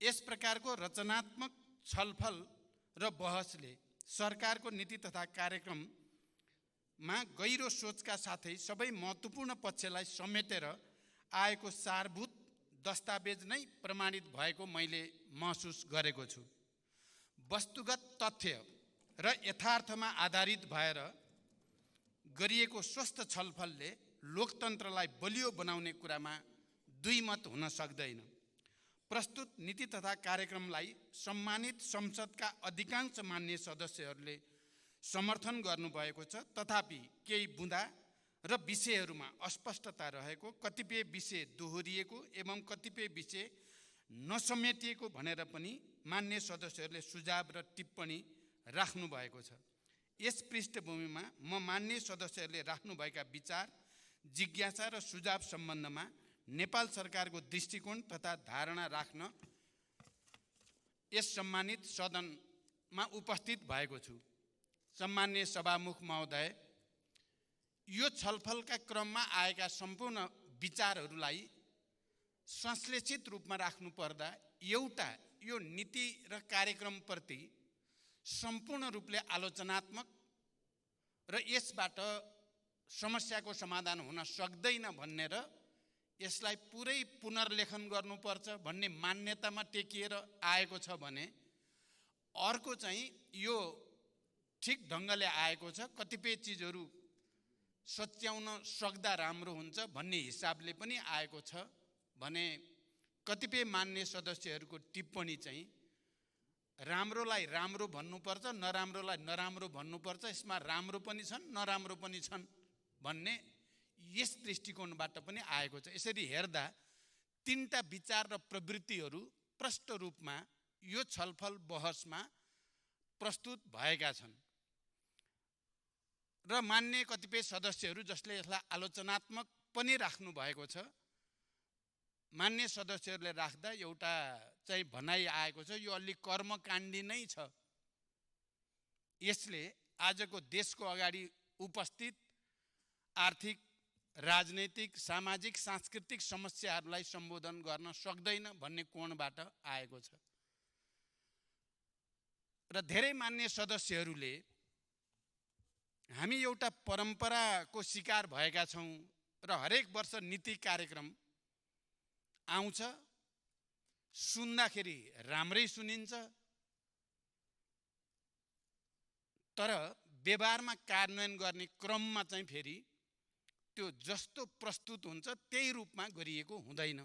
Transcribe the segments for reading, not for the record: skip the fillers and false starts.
यस प्रकारको रचनात्मक छलफल र बहसले सरकारको नीति तथा कार्यक्रममा गहिरो सोचका साथै सबै महत्त्वपूर्ण पक्षलाई समेटेर आएको सारभूत दस्तावेज नै प्रमाणित भएको मैले महसुस गरेको छु। वस्तुगत तथ्य र यथार्थमा आधारित भएर गरिएको स्वस्थ छलफलले लोकतन्त्रलाई बलियो बनाउने कुरामा दुई मत हुन सक्दैन। प्रस्तुत नीति तथा कार्यक्रमलाई सम्मानित संसदका अधिकांश मान्य सदस्यहरूले समर्थन गर्नुभएको छ। तथापि केही बुँदा र विषयहरूमा अस्पष्टता रहेको, कतिपय विषय दोहोरिएको एवं कतिपय विषय नसमेटिएको भनेर पनि मान्य सदस्यहरूले सुझाव र टिप्पणी राख्नुभएको छ। यस पृष्ठभूमिमा म मान्य सदस्यहरूले राख्नुभएका विचार, जिज्ञासा र सुझाव सम्बन्धमा नेपाल सरकारको दृष्टिकोण तथा धारणा राख्न यस सम्मानित सदनमा उपस्थित भएको छु। सम्मान्य सभामुख महोदय, यो छलफलका क्रममा आएका सम्पूर्ण विचारहरूलाई संश्लेषित रूपमा राख्नुपर्दा एउटा यो नीति र कार्यक्रमप्रति सम्पूर्ण रूपले आलोचनात्मक र यसबाट समस्याको समाधान हुन सक्दैन भनेर यसलाई पुरै पुनर्लेखन गर्नुपर्छ भन्ने मान्यतामा टेकिएर आएको छ भने, अर्को चाहिँ यो ठिक ढङ्गले आएको छ, कतिपय चिजहरू सच्याउन सक्दा राम्रो हुन्छ भन्ने हिसाबले पनि आएको छ भने कतिपय मान्य सदस्यहरूको टिप्पणी चाहिँ राम्रोलाई राम्रो भन्नुपर्छ, नराम्रोलाई नराम्रो भन्नुपर्छ, यसमा राम्रो पनि छन् नराम्रो पनि छन् भन्ने यस दृष्टिकोणबाट पनि आएको छ। यसरी हेर्दा तीनटा विचार र प्रवृत्तिहरू प्रष्ट रूपमा यो छलफल बहसमा प्रस्तुत भएका छन् र मान्य कतिपय सदस्यहरू जसले यसलाई आलोचनात्मक पनि राख्नु भएको छ, मान्य सदस्यहरूले राख्दा एउटा चाहिँ भनाइ आएको छ, यो अलि कर्मकाण्डी नै छ। यसले आजको देशको अगाडि उपस्थित आर्थिक, राजनैतिक, सामाजिक, सांस्कृतिक समस्याहरूलाई सम्बोधन गर्न सक्दैन भन्ने कोणबाट आएको छ। र धेरै मान्य सदस्यहरूले हामी एउटा परम्पराको शिकार भएका छौँ र हरेक वर्ष नीति कार्यक्रम आउँछ, सुन्दाखेरि राम्रै सुनिन्छ तर व्यवहारमा कार्यान्वयन गर्ने क्रममा चाहिँ फेरि त्यो जस्तो प्रस्तुत हुन्छ त्यही रूपमा गरिएको हुँदैन।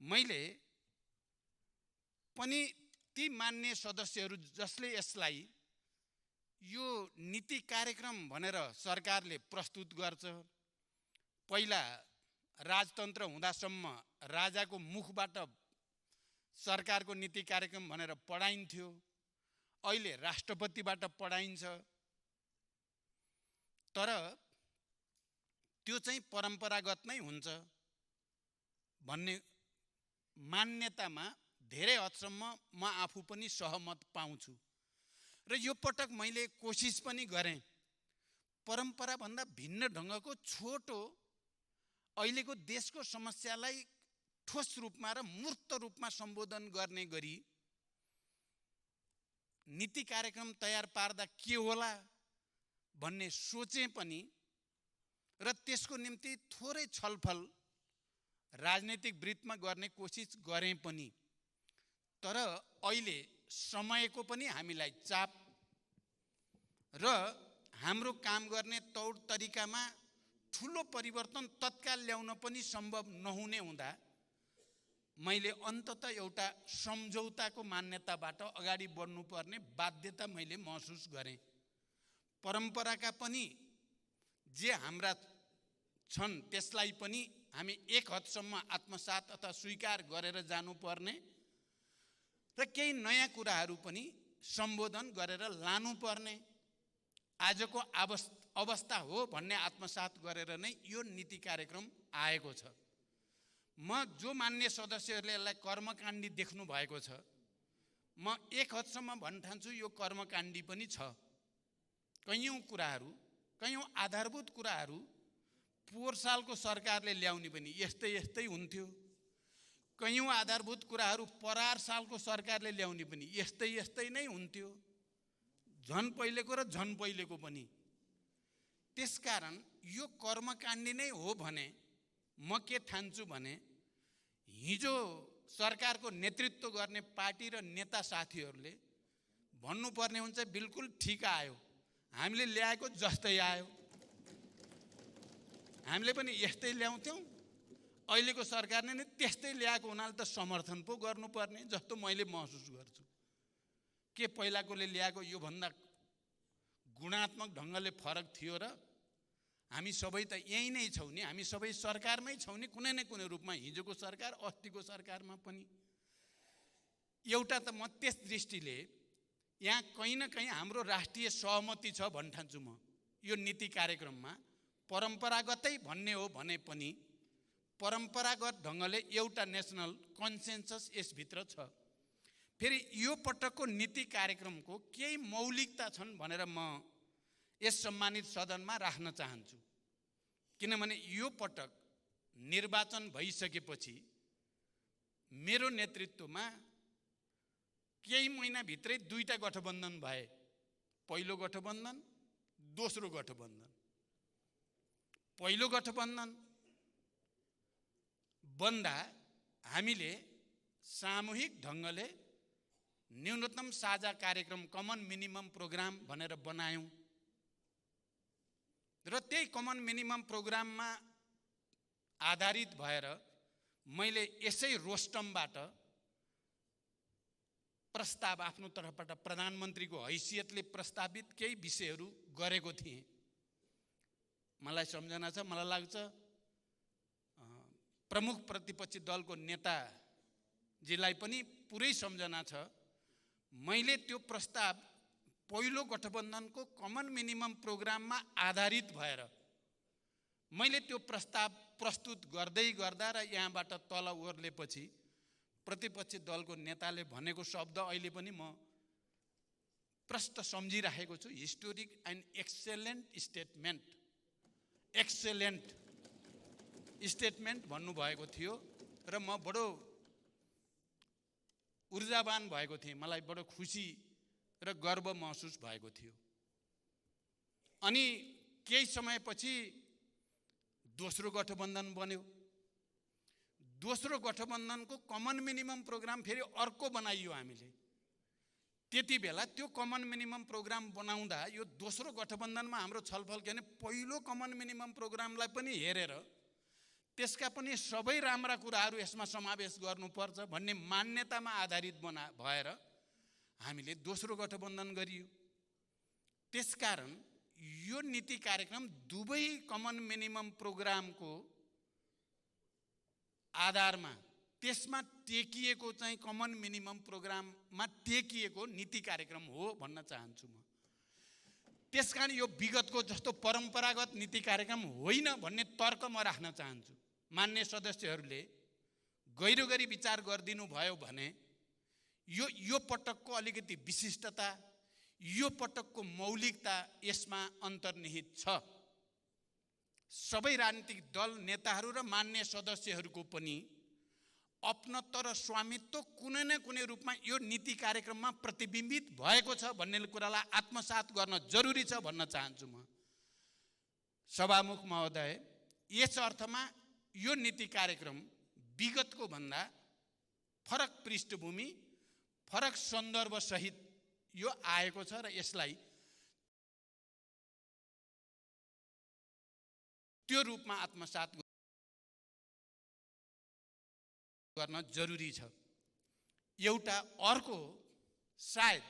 मैले पनि ती मान्य सदस्यहरू जसले यसलाई यो नीति कार्यक्रम भनेर सरकारले प्रस्तुत गर्छ, पहिला राजतन्त्र हुँदासम्म राजाको मुखबाट सरकारको नीति कार्यक्रम भनेर पढाइन्थ्यो, अहिले राष्ट्रपतिबाट पढाइन्छ, तर त्यो चाहिँ परम्परागत नै हुन्छ भन्ने मान्यतामा धेरै हदसम्म म आफू पनि सहमत पाउँछु। र यो पटक मैले कोसिस पनि गरेँ परम्पराभन्दा भिन्न ढङ्गको छोटो अहिलेको देशको समस्यालाई ठोस रूपमा र मूर्त रूपमा सम्बोधन गर्ने गरी नीति कार्यक्रम तयार पार्दा के होला भन्ने सोचे पनि र त्यसको निम्ति थोरै छलफल राजनैतिक वृत्तमा गर्ने कोसिस गरेँ पनि, तर अहिले समयको पनि हामीलाई चाप र हाम्रो काम गर्ने तौर तरिकामा ठुलो परिवर्तन तत्काल ल्याउन पनि सम्भव नहुने हुँदा मैले अन्ततः एउटा सम्झौताको मान्यताबाट अगाडि बढ्नुपर्ने बाध्यता मैले महसुस गरेँ। परम्पराका पनि जे हाम्रा छन् त्यसलाई पनि हामी एक हदसम्म आत्मसात अथवा स्वीकार गरेर जानुपर्ने र केही नयाँ कुराहरू पनि सम्बोधन गरेर लानुपर्ने आजको अवस्था हो भन्ने आत्मसात गरेर नै यो नीति कार्यक्रम आएको छ। म जो मान्य सदस्यहरूले यसलाई कर्मकाण्डी देख्नु भएको छ, म एक हदसम्म भन्न ठान्छु यो कर्मकाण्डी पनि छ। कैयौँ कुराहरू, कैयौँ आधारभूत कुराहरू पोहोर सालको सरकारले ल्याउने पनि यस्तै यस्तै हुन्थ्यो, कयौं आधारभूत कुराहरू परार सालको सरकारले ल्याउने पनि यस्तै नै हुन्थ्यो, झन पहिलेको र झन पहिलेको पनि। त्यसकारण यो कर्मकाण्डी नै हो भने म के ठान्छु भने हिजो सरकारको नेतृत्व गर्ने पार्टी र नेता साथीहरूले भन्नुपर्ने हुन्छ बिल्कुल ठिक आयो, हामीले ल्याएको जस्तै आयो, हामीले पनि यस्तै ल्याउँथ्यौँ, अहिलेको सरकारले नै त्यस्तै ल्याएको हुनाले त समर्थन पो गर्नुपर्ने जस्तो मैले महसुस गर्छु। के पहिलाकोले ल्याएको योभन्दा गुणात्मक ढङ्गले फरक थियो र? हामी सबै त यही नै छौँ नि, हामी सबै सरकारमै छौँ नि कुनै न कुनै रूपमा, हिजोको सरकार अस्तिको सरकारमा पनि। एउटा त म त्यस दृष्टिले यहाँ कहीँ न कहीँ हाम्रो राष्ट्रिय सहमति छ भन्ठान्छु म। यो नीति कार्यक्रममा परम्परागतै भन्ने हो भने पनि परम्परागत ढङ्गले एउटा नेसनल कन्सेन्सस यसभित्र छ। फेरि यो पटकको नीति कार्यक्रमको केही मौलिकता छन् भनेर म यस सम्मानित सदनमा राख्न चाहन्छु। किनभने यो पटक निर्वाचन भइसकेपछि मेरो नेतृत्वमा केही महिनाभित्रै दुईटा गठबन्धन भए, पहिलो गठबन्धन, दोस्रो गठबन्धन। पहिलो गठबन्धन बन्दा हामीले सामूहिक ढङ्गले न्यूनतम साझा कार्यक्रम कमन मिनिमम प्रोग्राम भनेर बनायौँ र त्यही कमन मिनिमम प्रोग्राममा आधारित भएर मैले यसै रोस्टमबाट प्रस्ताव आफ्नो तर्फबाट प्रधानमन्त्रीको हैसियतले प्रस्तावित केही विषयहरू गरेको थिएँ। मलाई सम्झना छ, मलाई लाग्छ प्रमुख प्रतिपक्षी दलको नेताजीलाई पनि पुरै सम्झना छ। मैले त्यो प्रस्ताव पहिलो गठबन्धनको कमन मिनिमम प्रोग्राममा आधारित भएर मैले त्यो प्रस्ताव प्रस्तुत गर्दै गर्दा र यहाँबाट तल ओर्लेपछि प्रतिपक्षी दलको नेताले भनेको शब्द अहिले पनि म प्रष्ट सम्झिराखेको छु, historic and excellent statement. Excellent statement भन्नुभएको थियो र म बडो ऊर्जावान भएको थिएँ, मलाई बडो खुसी र गर्व महसुस भएको थियो। अनि केही समयपछि दोस्रो गठबन्धन बन्यो। दोस्रो गठबन्धनको कमन मिनिमम प्रोग्राम फेरि अर्को बनाइयो हामीले। त्यति बेला त्यो कमन मिनिमम प्रोग्राम बनाउँदा यो दोस्रो गठबन्धनमा हाम्रो छलफल के भने पहिलो कमन मिनिमम प्रोग्रामलाई पनि हेरेर त्यसका पनि सबै राम्रा कुराहरू यसमा समावेश गर्नुपर्छ भन्ने मान्यतामा आधारित भएर हामीले दोस्रो गठबन्धन गरियो। त्यसकारण यो नीति कार्यक्रम दुवै कमन मिनिमम प्रोग्रामको आधारमा त्यसमा टेकिएको चाहिँ कमन मिनिमम प्रोग्राममा टेकिएको नीति कार्यक्रम हो भन्न चाहन्छु म। त्यसकारण यो विगतको जस्तो परम्परागत नीति कार्यक्रम होइन भन्ने तर्क म राख्न चाहन्छु। मान्य सदस्यहरूले गहिरो गरी विचार गरिदिनु भयो भने यो पटकको अलिकति विशिष्टता, यो पटकको मौलिकता यसमा अन्तर्निहित छ। सबै राजनीतिक दल नेताहरू र मान्य सदस्यहरूको पनि अपनत्व र स्वामित्व कुनै न कुनै रूपमा यो नीति कार्यक्रममा प्रतिबिम्बित भएको छ भन्ने कुरालाई आत्मसात गर्न जरुरी छ भन्न चाहन्छु म। सभामुख महोदय, यस अर्थमा यो नीति कार्यक्रम विगतको भन्दा फरक पृष्ठभूमि, फरक सन्दर्भ सहित यो आएको छ र यसलाई त्यो रूपमा आत्मसात गर्न जरुरी छ। एउटा अर्को सायद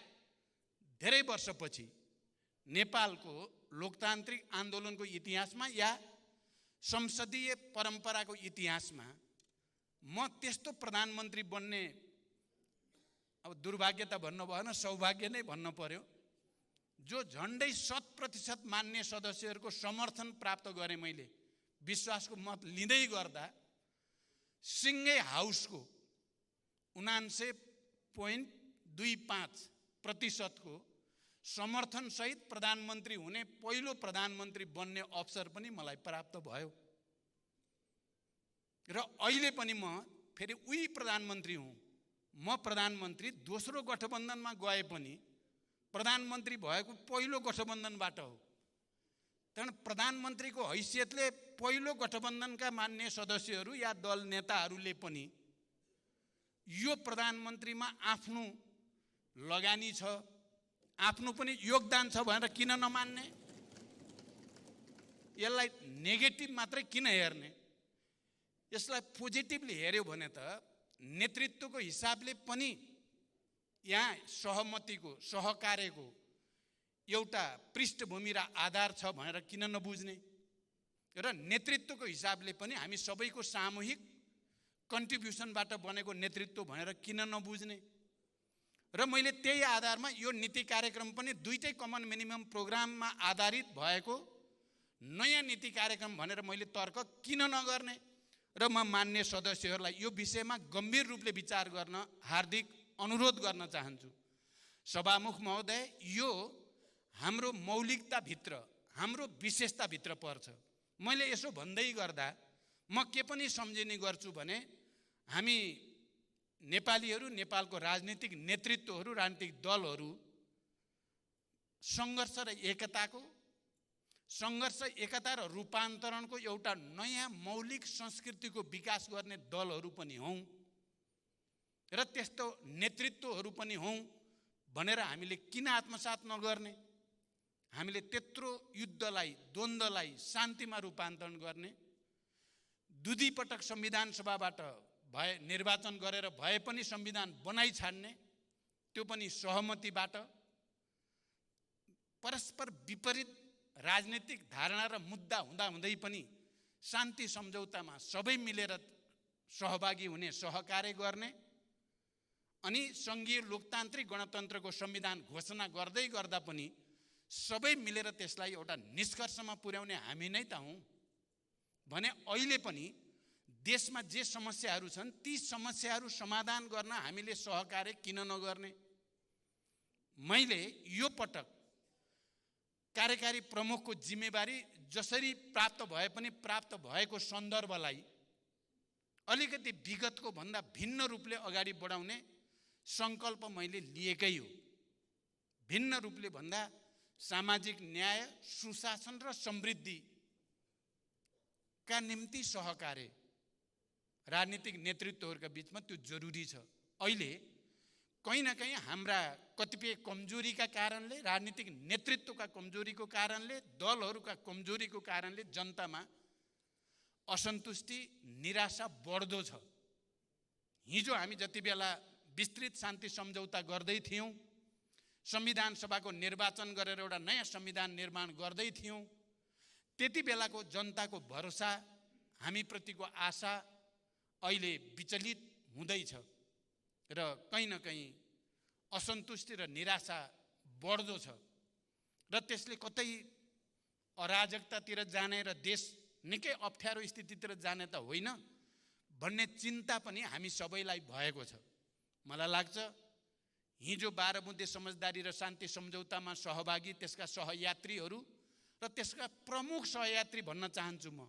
धेरै वर्षपछि नेपालको लोकतान्त्रिक आन्दोलनको इतिहासमा या संसदीय परम्पराको इतिहासमा म त्यस्तो प्रधानमन्त्री बन्ने, अब दुर्भाग्य त भन्नु भएन, सौभाग्य नै भन्नु पर्यो, जो झन्डै 100% मान्य सदस्यहरूको समर्थन प्राप्त गरेँ। मैले विश्वासको मत लिँदै गर्दा सिङ्गै हाउसको 79.25% को समर्थन सहित प्रधानमन्त्री हुने पहिलो प्रधानमन्त्री बन्ने अवसर पनि मलाई प्राप्त भयो। र अहिले पनि म फेरि उही प्रधानमन्त्री हुँ, म प्रधानमन्त्री दोस्रो गठबन्धनमा गए पनि प्रधानमन्त्री भएको पहिलो गठबन्धनबाट हो। कारण प्रधानमन्त्रीको हैसियतले पहिलो गठबन्धनका मान्य सदस्यहरू या दल नेताहरूले पनि यो प्रधानमन्त्रीमा आफ्नो लगानी छ, आफ्नो पनि योगदान छ भनेर किन नमान्ने? यसलाई नेगेटिभ मात्रै किन हेर्ने? यसलाई पोजिटिभली हेर्यो भने त नेतृत्वको हिसाबले पनि यहाँ सहमतिको, सहकार्यको एउटा पृष्ठभूमि र आधार छ भनेर किन नबुझ्ने? र नेतृत्वको हिसाबले पनि हामी सबैको सामूहिक कन्ट्रिब्युसनबाट बनेको नेतृत्व भनेर किन नबुझ्ने? र मैले त्यही आधारमा यो नीति कार्यक्रम पनि दुईटै कमन मिनिमम प्रोग्राममा आधारित भएको नयाँ नीति कार्यक्रम भनेर मैले तर्क किन नगर्ने? र म मान्य सदस्यहरूलाई यो विषयमा गम्भीर रूपले विचार गर्न हार्दिक अनुरोध गर्न चाहन्छु। सभामुख महोदय, यो हाम्रो मौलिकताभित्र, हाम्रो विशेषताभित्र पर्छ। मैले यसो भन्दै गर्दा म के पनि सम्झिने गर्छु भने हामी नेपालीहरू, नेपालको राजनीतिक नेतृत्वहरू, राजनीतिक दलहरू सङ्घर्ष र एकता र रूपान्तरणको एउटा नयाँ मौलिक संस्कृतिको विकास गर्ने दलहरू पनि हौँ र त्यस्तो नेतृत्वहरू पनि हौँ भनेर हामीले किन आत्मसात नगर्ने? हामीले त्यत्रो युद्धलाई, द्वन्द्वलाई शान्तिमा रूपान्तरण गर्ने, दुईपटक संविधान सभाबाट निर्वाचन गरेर भए पनि संविधान बनाइ छाड्ने, त्यो पनि सहमतिबाट, परस्पर विपरीत राजनीतिक धारणा र मुद्दा हुँदै पनि शान्ति सम्झौतामा सबै मिलेर सहभागी हुने, सहकार्य गर्ने, अनि सङ्घीय लोकतान्त्रिक गणतन्त्रको संविधान घोषणा गर्दै गर्दा पनि सबै मिलेर त्यसलाई एउटा निष्कर्षमा पुर्याउने हामी नै त हौँ भने अहिले पनि देशमा जे समस्याहरू छन् ती समस्याहरू समाधान गर्न हामीले सहकार्य किन नगर्ने? मैले यो पटक कार्यकारी प्रमुखको जिम्मेवारी जसरी प्राप्त भए पनि प्राप्त भएको सन्दर्भलाई अलिकति विगतको भन्दा भिन्न रूपले अगाडि बढाउने सङ्कल्प मैले लिएकै हो। भिन्न रूपले भन्दा सामाजिक न्याय, सुशासन र समृद्धिका निम्ति सहकार्य राजनीतिक नेतृत्वहरूका बीचमा त्यो जरुरी छ। अहिले कहीँ न कहीँ हाम्रा कतिपय कमजोरीका कारणले, राजनीतिक नेतृत्वका कमजोरीको कारणले, दलहरूका कमजोरीको कारणले जनतामा असन्तुष्टि, निराशा बढ्दो छ। हिजो हामी जति बेला विस्तृत शान्ति सम्झौता गर्दै थियौँ, संविधान सभाको निर्वाचन गरेर एउटा नयाँ संविधान निर्माण गर्दै थियौँ, त्यति बेलाको जनताको भरोसा, हामीप्रतिको आशा अहिले विचलित हुँदैछ र कहीँ न कहीँ असन्तुष्टि र निराशा बढ्दो छ र त्यसले कतै अराजकतातिर जाने र देश निकै अप्ठ्यारो स्थितितिर जाने त होइन भन्ने चिन्ता पनि हामी सबैलाई भएको छ। मलाई लाग्छ हिजो 12 बुँदे समझदारी र शान्ति सम्झौतामा सहभागी त्यसका सहयात्रीहरू र त्यसका प्रमुख सहयात्री भन्न चाहन्छु म,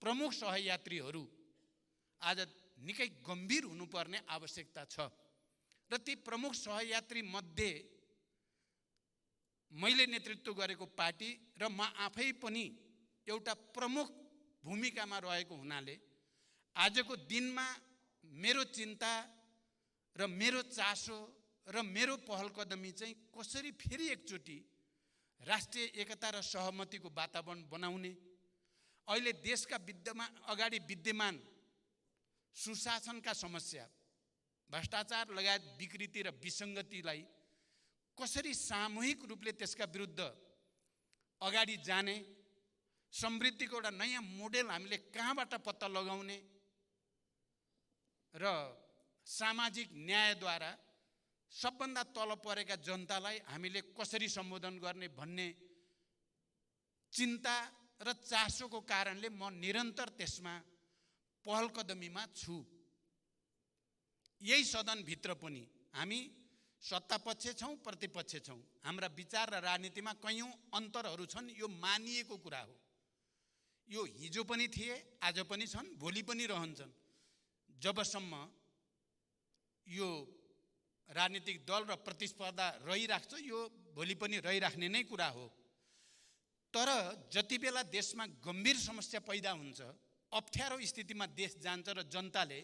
प्रमुख सहयात्रीहरू आज निकै गम्भीर हुनुपर्ने आवश्यकता छ र ती प्रमुख सहयात्री मध्ये मैले नेतृत्व गरेको पार्टी र म आफै पनि एउटा प्रमुख भूमिकामा रहेको हुनाले आजको दिनमा मेरो चिन्ता र मेरो चासो र मेरो पहल कदमी चाहिँ कसरी फेरि एकचोटि राष्ट्रिय एकता र सहमतिको वातावरण बनाउने, अहिले देशका अगाडि विद्यमान सुशासनका समस्या, भ्रष्टाचार लगायत विकृति र विसङ्गतिलाई कसरी सामूहिक रूपले त्यसका विरुद्ध अगाडि जाने, समृद्धिको एउटा नयाँ मोडेल हामीले कहाँबाट पत्ता लगाउने र सामाजिक न्यायद्वारा सबभन्दा तल परेका जनतालाई हामीले कसरी सम्बोधन गर्ने भन्ने चिन्ता र चासोको कारणले म निरन्तर त्यसमा पहल कदमीमा छु। यही सदनभित्र पनि हामी सत्तापक्ष छौँ, प्रतिपक्ष छौँ, हाम्रा विचार र राजनीतिमा कयौँ अन्तरहरू छन्, यो मानिएको कुरा हो। यो हिजो पनि थिए, आज पनि छन्, भोलि पनि रहन्छन्। जबसम्म यो राजनीतिक दल र प्रतिस्पर्धा रहिराख्छ, यो भोलि पनि रहिराख्ने नै कुरा हो। तर जति बेला देशमा गम्भीर समस्या पैदा हुन्छ, अप्ठ्यारो स्थितिमा देश जान्छ र जनताले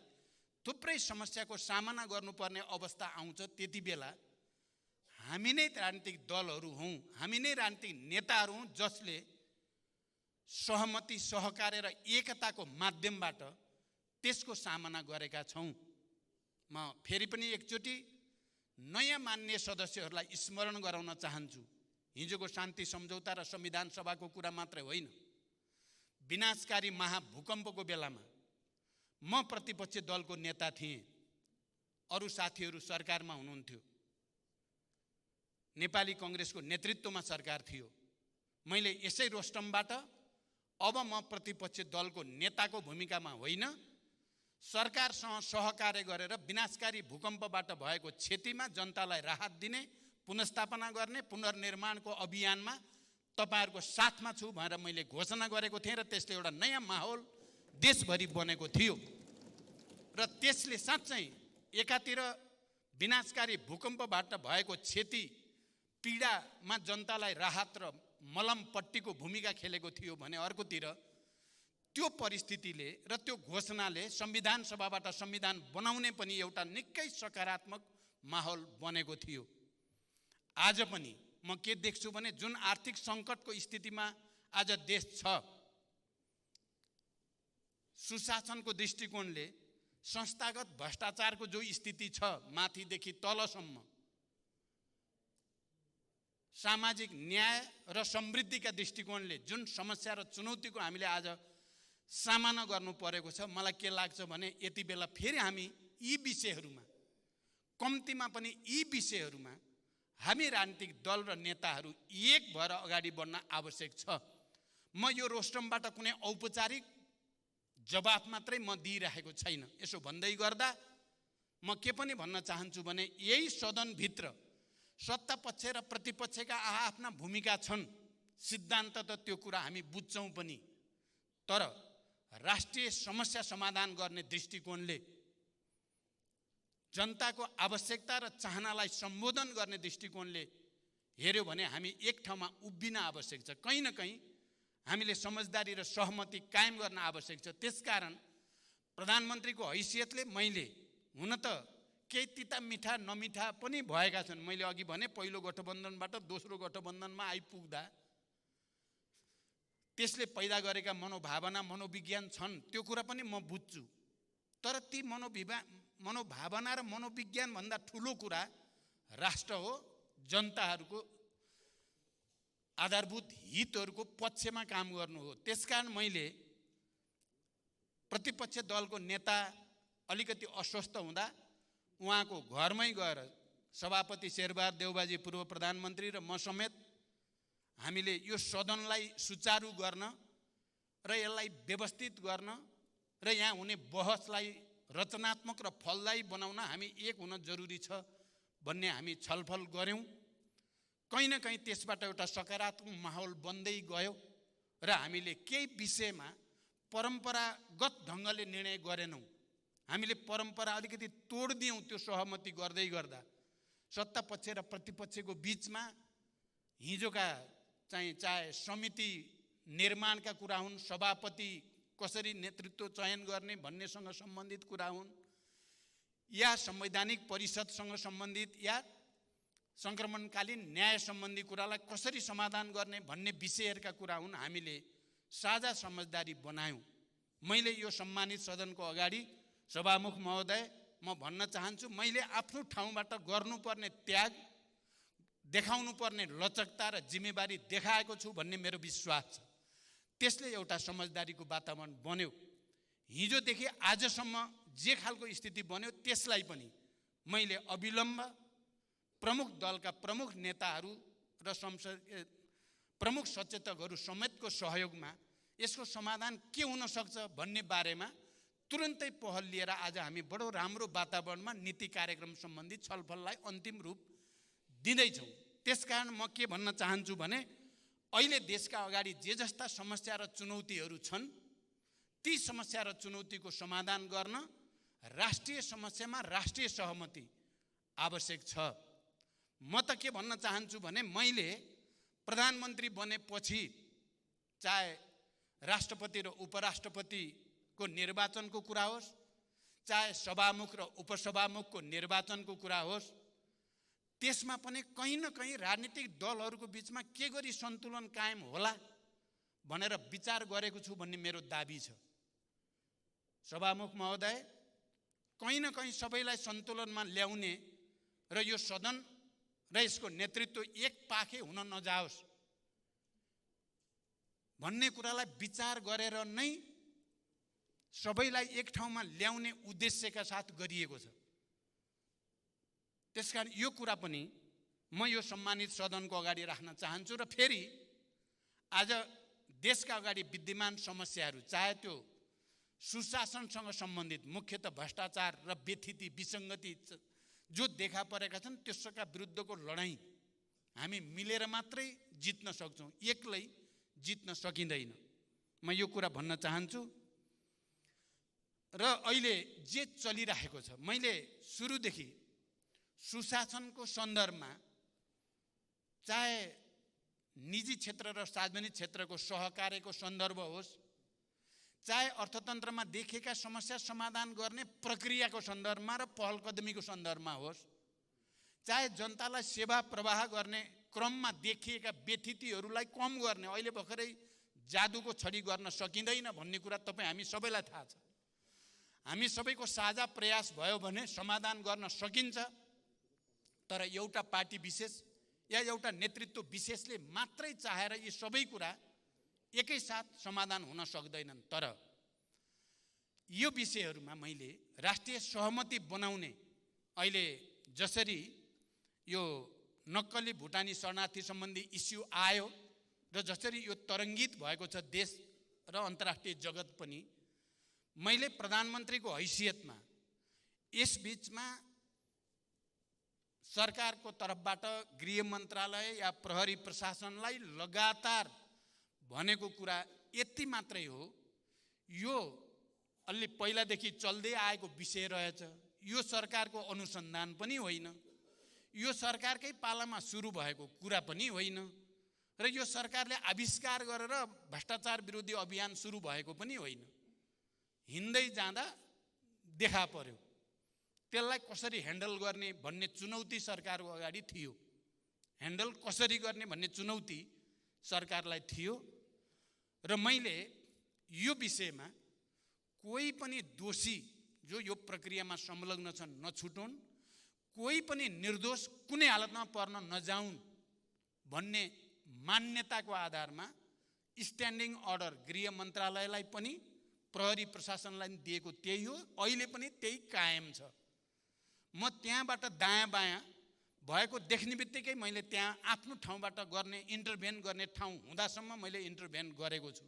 थुप्रै समस्याको सामना गर्नुपर्ने अवस्था आउँछ, त्यति बेला हामी नै राजनीतिक दलहरू हौँ, हामी नै राजनीतिक नेताहरू हौँ जसले सहमति, सहकार्य र एकताको माध्यमबाट त्यसको सामना गरेका छौँ। म फेरि पनि एकचोटि नयाँ मान्य सदस्यहरूलाई स्मरण गराउन चाहन्छु, हिजोको शान्ति सम्झौता र संविधान सभाको कुरा मात्रै होइन, विनाशकारी महाभूकम्पको बेलामा म प्रतिपक्ष दलको नेता थिएँ, अरू साथीहरू सरकारमा हुनुहुन्थ्यो, नेपाली कांग्रेसको नेतृत्वमा सरकार थियो। मैले यसै रोस्टमबाट अब म प्रतिपक्ष दलको नेताको भूमिकामा होइन, सरकारसँग सहकार्य गरेर विनाशकारी भूकम्पबाट भएको क्षतिमा जनतालाई राहत दिने, पुनर्स्थापना गर्ने, पुनर्निर्माणको अभियानमा तपाईहरुको साथमा छु भनेर मैले घोषणा गरेको थिएँ र त्यसले एउटा नयाँ माहौल देशभरि बनेको थियो। र त्यसले साँच्चै एकातिर विनाशकारी भूकम्पबाट भएको क्षति पीडामा जनतालाई राहत र मलमपट्टीको भूमिका खेलेको थियो भने अर्कोतिर त्यो परिस्थितिले र त्यो घोषणाले संविधान सभाबाट संविधान बनाउने पनि एउटा निकै सकारात्मक माहौल बनेको थियो। आज पनि म के देख्छु भने जुन आर्थिक संकटको स्थितिमा आज देश छ, सुशासनको दृष्टिकोणले संस्थागत भ्रष्टाचारको जो स्थिति छ माथिदेखि तलसम्म, सामाजिक न्याय र समृद्धिका दृष्टिकोणले जुन समस्या र चुनौतीको हामीले आज सामना गर्नु परेको छ, मलाई के लाग्छ भने यति बेला फेरि हामी यी विषयहरूमा, कम्तीमा पनि यी विषयहरूमा हामी राजनीतिक दल र नेताहरू एक भएर अगाडि बढ्न आवश्यक छ। म यो रोस्टमबाट कुनै औपचारिक जवाफ मात्रै म दिइरहेको छैन। यसो भन्दै गर्दा म के पनि भन्न चाहन्छु भने यही सदनभित्र सत्ता पक्ष र प्रतिपक्षका आफ्ना भूमिका छन्, सिद्धान्त त त्यो कुरा हामी बुझ्छौँ पनि, तर राष्ट्रिय समस्या समाधान गर्ने दृष्टिकोणले, जनताको आवश्यकता र चाहनालाई सम्बोधन गर्ने दृष्टिकोणले हेर्यो भने हामी एक ठाउँमा उभिन आवश्यक छ। कहीँ न कहीँ हामीले समझदारी र सहमति कायम गर्न आवश्यक छ। त्यसकारण प्रधानमन्त्रीको हैसियतले मैले हुन त केही तिता मिठा नमिठा पनि भएका छन्। मैले अघि भने पहिलो गठबन्धनबाट दोस्रो गठबन्धनमा आइपुग्दा त्यसले पैदा गरेका मनोभावना, मनोविज्ञान छन्, त्यो कुरा पनि म बुझ्छु। तर ती मनोभावना र मनोविज्ञान भन्दा ठुलो कुरा राष्ट्र हो, जनताहरूको आधारभूत हितहरूको पक्षमा काम गर्नु हो। त्यसकारण मैले प्रतिपक्ष दलको नेता अलिकति अस्वस्थ हुँदा उहाँको घरमै गएर सभापति शेरबहादुर देउबाजी, पूर्व प्रधानमन्त्री र म समेत हामीले यो सदनलाई सुचारू गर्न र यसलाई व्यवस्थित गर्न र यहाँ हुने बहसलाई रचनात्मक र फलदायी बनाउन हामी एक हुन जरुरी छ भन्ने हामी छलफल गर्यौं। कहीँ न कहीँ त्यसबाट एउटा सकारात्मक माहौल बन्दै गयो र हामीले केही विषयमा परम्परागत ढङ्गले निर्णय गरेनौं। हामीले परम्परा अलिकति तोड्दियौं। त्यो सहमति गर्दै गर्दा सत्ता पक्ष र प्रतिपक्षको बीचमा हिजोका चाहे समिति निर्माणका कुरा हुन्, सभापति कसरी नेतृत्व चयन गर्ने भन्नेसँग सम्बन्धित कुरा हुन्, या संवैधानिक परिषदसँग सम्बन्धित, या संक्रमणकालीन न्याय सम्बन्धी कुरालाई कसरी समाधान गर्ने भन्ने विषयहरूका कुरा हुन्, हामीले साझा समझदारी बनायौं। मैले यो सम्मानित सदनको अगाडि सभामुख महोदय म भन्न चाहन्छु, मैले आफ्नो ठाउँबाट गर्नुपर्ने त्याग, देखाउनु पर्ने लचकता र जिम्मेवारी देखाएको छु भन्ने मेरो विश्वास छ। त्यसले एउटा समझदारीको वातावरण बन्यो। हिजोदेखि आजसम्म जे खालको स्थिति बन्यो त्यसलाई पनि मैले अविलम्ब प्रमुख दलका प्रमुख नेताहरू र प्रमुख सचेतकहरू समेतको सहयोगमा यसको समाधान के हुन सक्छ भन्ने बारेमा तुरन्तै पहल लिएर आज हामी बडो राम्रो वातावरणमा नीति कार्यक्रम सम्बन्धी छलफललाई अन्तिम रूप दिँदैछौँ। त्यसकारण म के भन्न चाहन्छु भने अहिले देशका अगाडि जे जस्ता समस्या र चुनौतीहरू छन्, ती समस्या र चुनौतीको समाधान गर्न राष्ट्रिय समस्यामा राष्ट्रिय सहमति आवश्यक छ। म त के भन्न चाहन्छु भने मैले प्रधानमन्त्री बनेपछि चाहे राष्ट्रपति र उपराष्ट्रपतिको निर्वाचनको कुरा होस्, चाहे सभामुख र उपसभामुखको निर्वाचनको कुरा होस्, त्यसमा पनि कहीँ न कहीँ राजनीतिक दलहरूको बिचमा के गरी सन्तुलन कायम होला भनेर विचार गरेको छु भन्ने मेरो दाबी छ। सभामुख महोदय, कहीँ न कहीँ सबैलाई सन्तुलनमा ल्याउने र यो सदन र यसको नेतृत्व एक पाखे हुन नजाओस् भन्ने कुरालाई विचार गरेर नै सबैलाई एक ठाउँमा ल्याउने उद्देश्यका साथ गरिएको छ। त्यसकारण यो कुरा पनि म यो सम्मानित सदनको अगाडि राख्न चाहन्छु र फेरि आज देशका अगाडि विद्यमान समस्याहरू, चाहे त्यो सुशासनसँग सम्बन्धित मुख्यतः भ्रष्टाचार र व्यथिति विसङ्गति जो देखा परेका छन्, त्यसका विरुद्धको लडाईँ हामी मिलेर मात्रै जित्न सक्छौँ, एक्लै जित्न सकिँदैन। म यो कुरा भन्न चाहन्छु। र अहिले जे चलिरहेको छ, मैले सुरुदेखि सुशासनको सन्दर्भमा चाहे निजी क्षेत्र र सार्वजनिक क्षेत्रको सहकार्यको सन्दर्भ होस्, चाहे अर्थतन्त्रमा देखिएका समस्या समाधान गर्ने प्रक्रियाको सन्दर्भमा र पहल कदमीको सन्दर्भमा होस्, चाहे जनतालाई सेवा प्रवाह गर्ने क्रममा देखिएका व्यथितिहरूलाई कम गर्ने, अहिले भर्खरै जादुको छडी गर्न सकिँदैन भन्ने कुरा तपाईँ हामी सबैलाई थाहा छ। हामी सबैको साझा प्रयास भयो भने समाधान गर्न सकिन्छ, तर एउटा पार्टी विशेष या एउटा नेतृत्व विशेषले मात्रै चाहेर यी सबै कुरा एकैसाथ समाधान हुन सक्दैनन्। तर यो विषयहरूमा मैले राष्ट्रिय सहमति बनाउने, अहिले जसरी यो नक्कली भुटानी शरणार्थी सम्बन्धी इस्यु आयो र जसरी यो तरङ्गित भएको छ देश र अन्तर्राष्ट्रिय जगत पनि, मैले प्रधानमन्त्रीको हैसियतमा यस बीचमा सरकारको तर्फबाट गृह मन्त्रालय या प्रहरी प्रशासनलाई लगातार भनेको कुरा यति मात्रै हो, यो अलि पहिलादेखि चल्दै आएको विषय रहेछ, यो सरकारको अनुसन्धान पनि होइन, यो सरकारकै पालामा सुरु भएको कुरा पनि होइन, र यो सरकारले आविष्कार गरेर भ्रष्टाचार विरोधी अभियान सुरु भएको पनि होइन। हिँड्दै जाँदा देखा पर्यो। त्यसलाई कसरी ह्यान्डल गर्ने भन्ने चुनौती सरकारको अगाडि थियो। ह्यान्डल कसरी गर्ने भन्ने चुनौती सरकारलाई थियो। र मैले यो विषयमा कोही पनि दोषी जो यो प्रक्रियामा संलग्न छन् नछुटुन्, कोही पनि निर्दोष कुनै हालतमा पर्न नजाउन् भन्ने मान्यताको आधारमा स्ट्यान्डिङ अर्डर गृह मन्त्रालयलाई पनि प्रहरी प्रशासनलाई दिएको त्यही हो, अहिले पनि त्यही कायम छ। म त्यहाँबाट दायाँ बायाँ भएको देख्ने बित्तिकै मैले त्यहाँ आफ्नो ठाउँबाट गर्ने इन्टरभेन गर्ने ठाउँ हुँदासम्म मैले इन्टरभेन गरेको छु।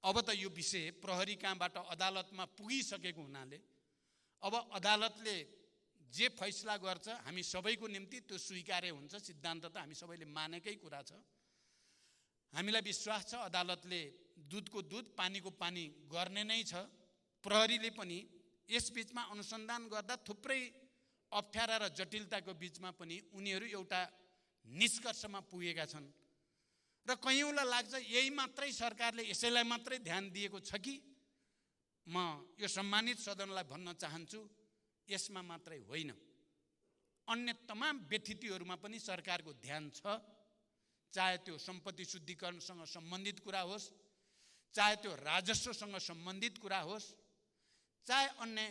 अब त यो विषय प्रहरी कहाँबाट अदालतमा पुगिसकेको हुनाले अब अदालतले जे फैसला गर्छ हामी सबैको निम्ति त्यो स्वीकार्य हुन्छ। सिद्धान्त त हामी सबैले मानेकै कुरा छ। हामीलाई विश्वास छ अदालतले दुधको दुध पानीको पानी गर्ने नै छ। प्रहरीले पनि यस बीचमा अनुसन्धान गर्दा थुप्रै अप्ठ्यारा र जटिलताको बीचमा पनि उनीहरू एउटा निष्कर्षमा पुगेका छन् र कयौँलाई लाग्छ यही मात्रै सरकारले यसैलाई मात्रै ध्यान दिएको छ कि। म यो सम्मानित सदनलाई भन्न चाहन्छु यसमा मात्रै होइन, अन्य तमाम व्यथितिहरूमा पनि सरकारको ध्यान छ। चाहे त्यो सम्पत्ति शुद्धिकरणसँग सम्बन्धित कुरा होस्, चाहे त्यो राजस्वसँग सम्बन्धित कुरा होस्, चाहे अन्य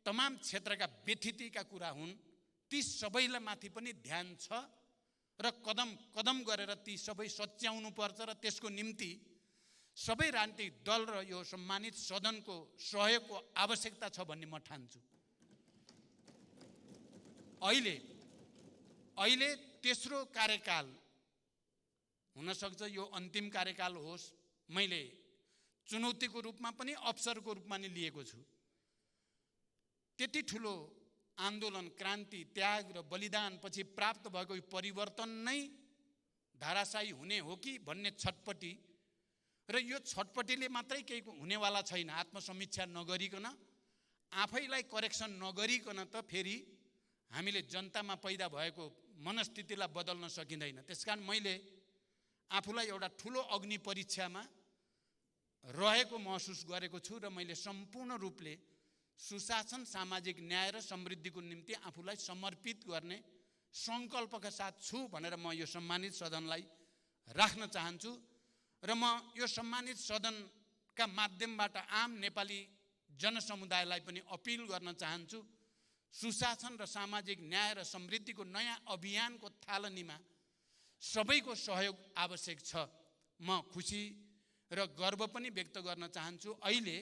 तमाम क्षेत्रका व्यथितिका कुरा हुन्, ती सबैलाई माथि पनि ध्यान छ र कदम कदम गरेर ती सबै सच्याउनु पर्छ र त्यसको निम्ति सबै राजनीतिक दल र यो सम्मानित सदनको सहयोगको आवश्यकता छ भन्ने म ठान्छु। अहिले तेस्रो कार्यकाल हुनसक्छ, यो अन्तिम कार्यकाल होस्, मैले चुनौतीको रूपमा पनि अवसरको रूपमा नै लिएको छु। त्यति ठुलो आन्दोलन, क्रान्ति, त्याग र बलिदान पछि प्राप्त भएको यो परिवर्तन नै धाराशायी हुने हो कि भन्ने छटपटी, र यो छटपटीले मात्रै केही हुनेवाला छैन। आत्मसमीक्षा नगरिकन आफैलाई करेक्सन नगरिकन त फेरि हामीले जनतामा पैदा भएको मनस्थितिलाई बदल्न सकिँदैन। त्यसकारण मैले आफूलाई एउटा ठुलो अग्नि परीक्षामा रहेको महसुस गरेको छु र मैले सम्पूर्ण रूपले सुशासन, सामाजिक न्याय र समृद्धिको निम्ति आफूलाई समर्पित गर्ने सङ्कल्पका साथ छु भनेर म यो सम्मानित सदनलाई राख्न चाहन्छु। र म यो सम्मानित सदनका माध्यमबाट आम नेपाली जनसमुदायलाई पनि अपिल गर्न चाहन्छु, सुशासन र सामाजिक न्याय र समृद्धिको नयाँ अभियानको थालनीमा सबैको सहयोग आवश्यक छ। म खुसी र गर्व पनि व्यक्त गर्न चाहन्छु, अहिले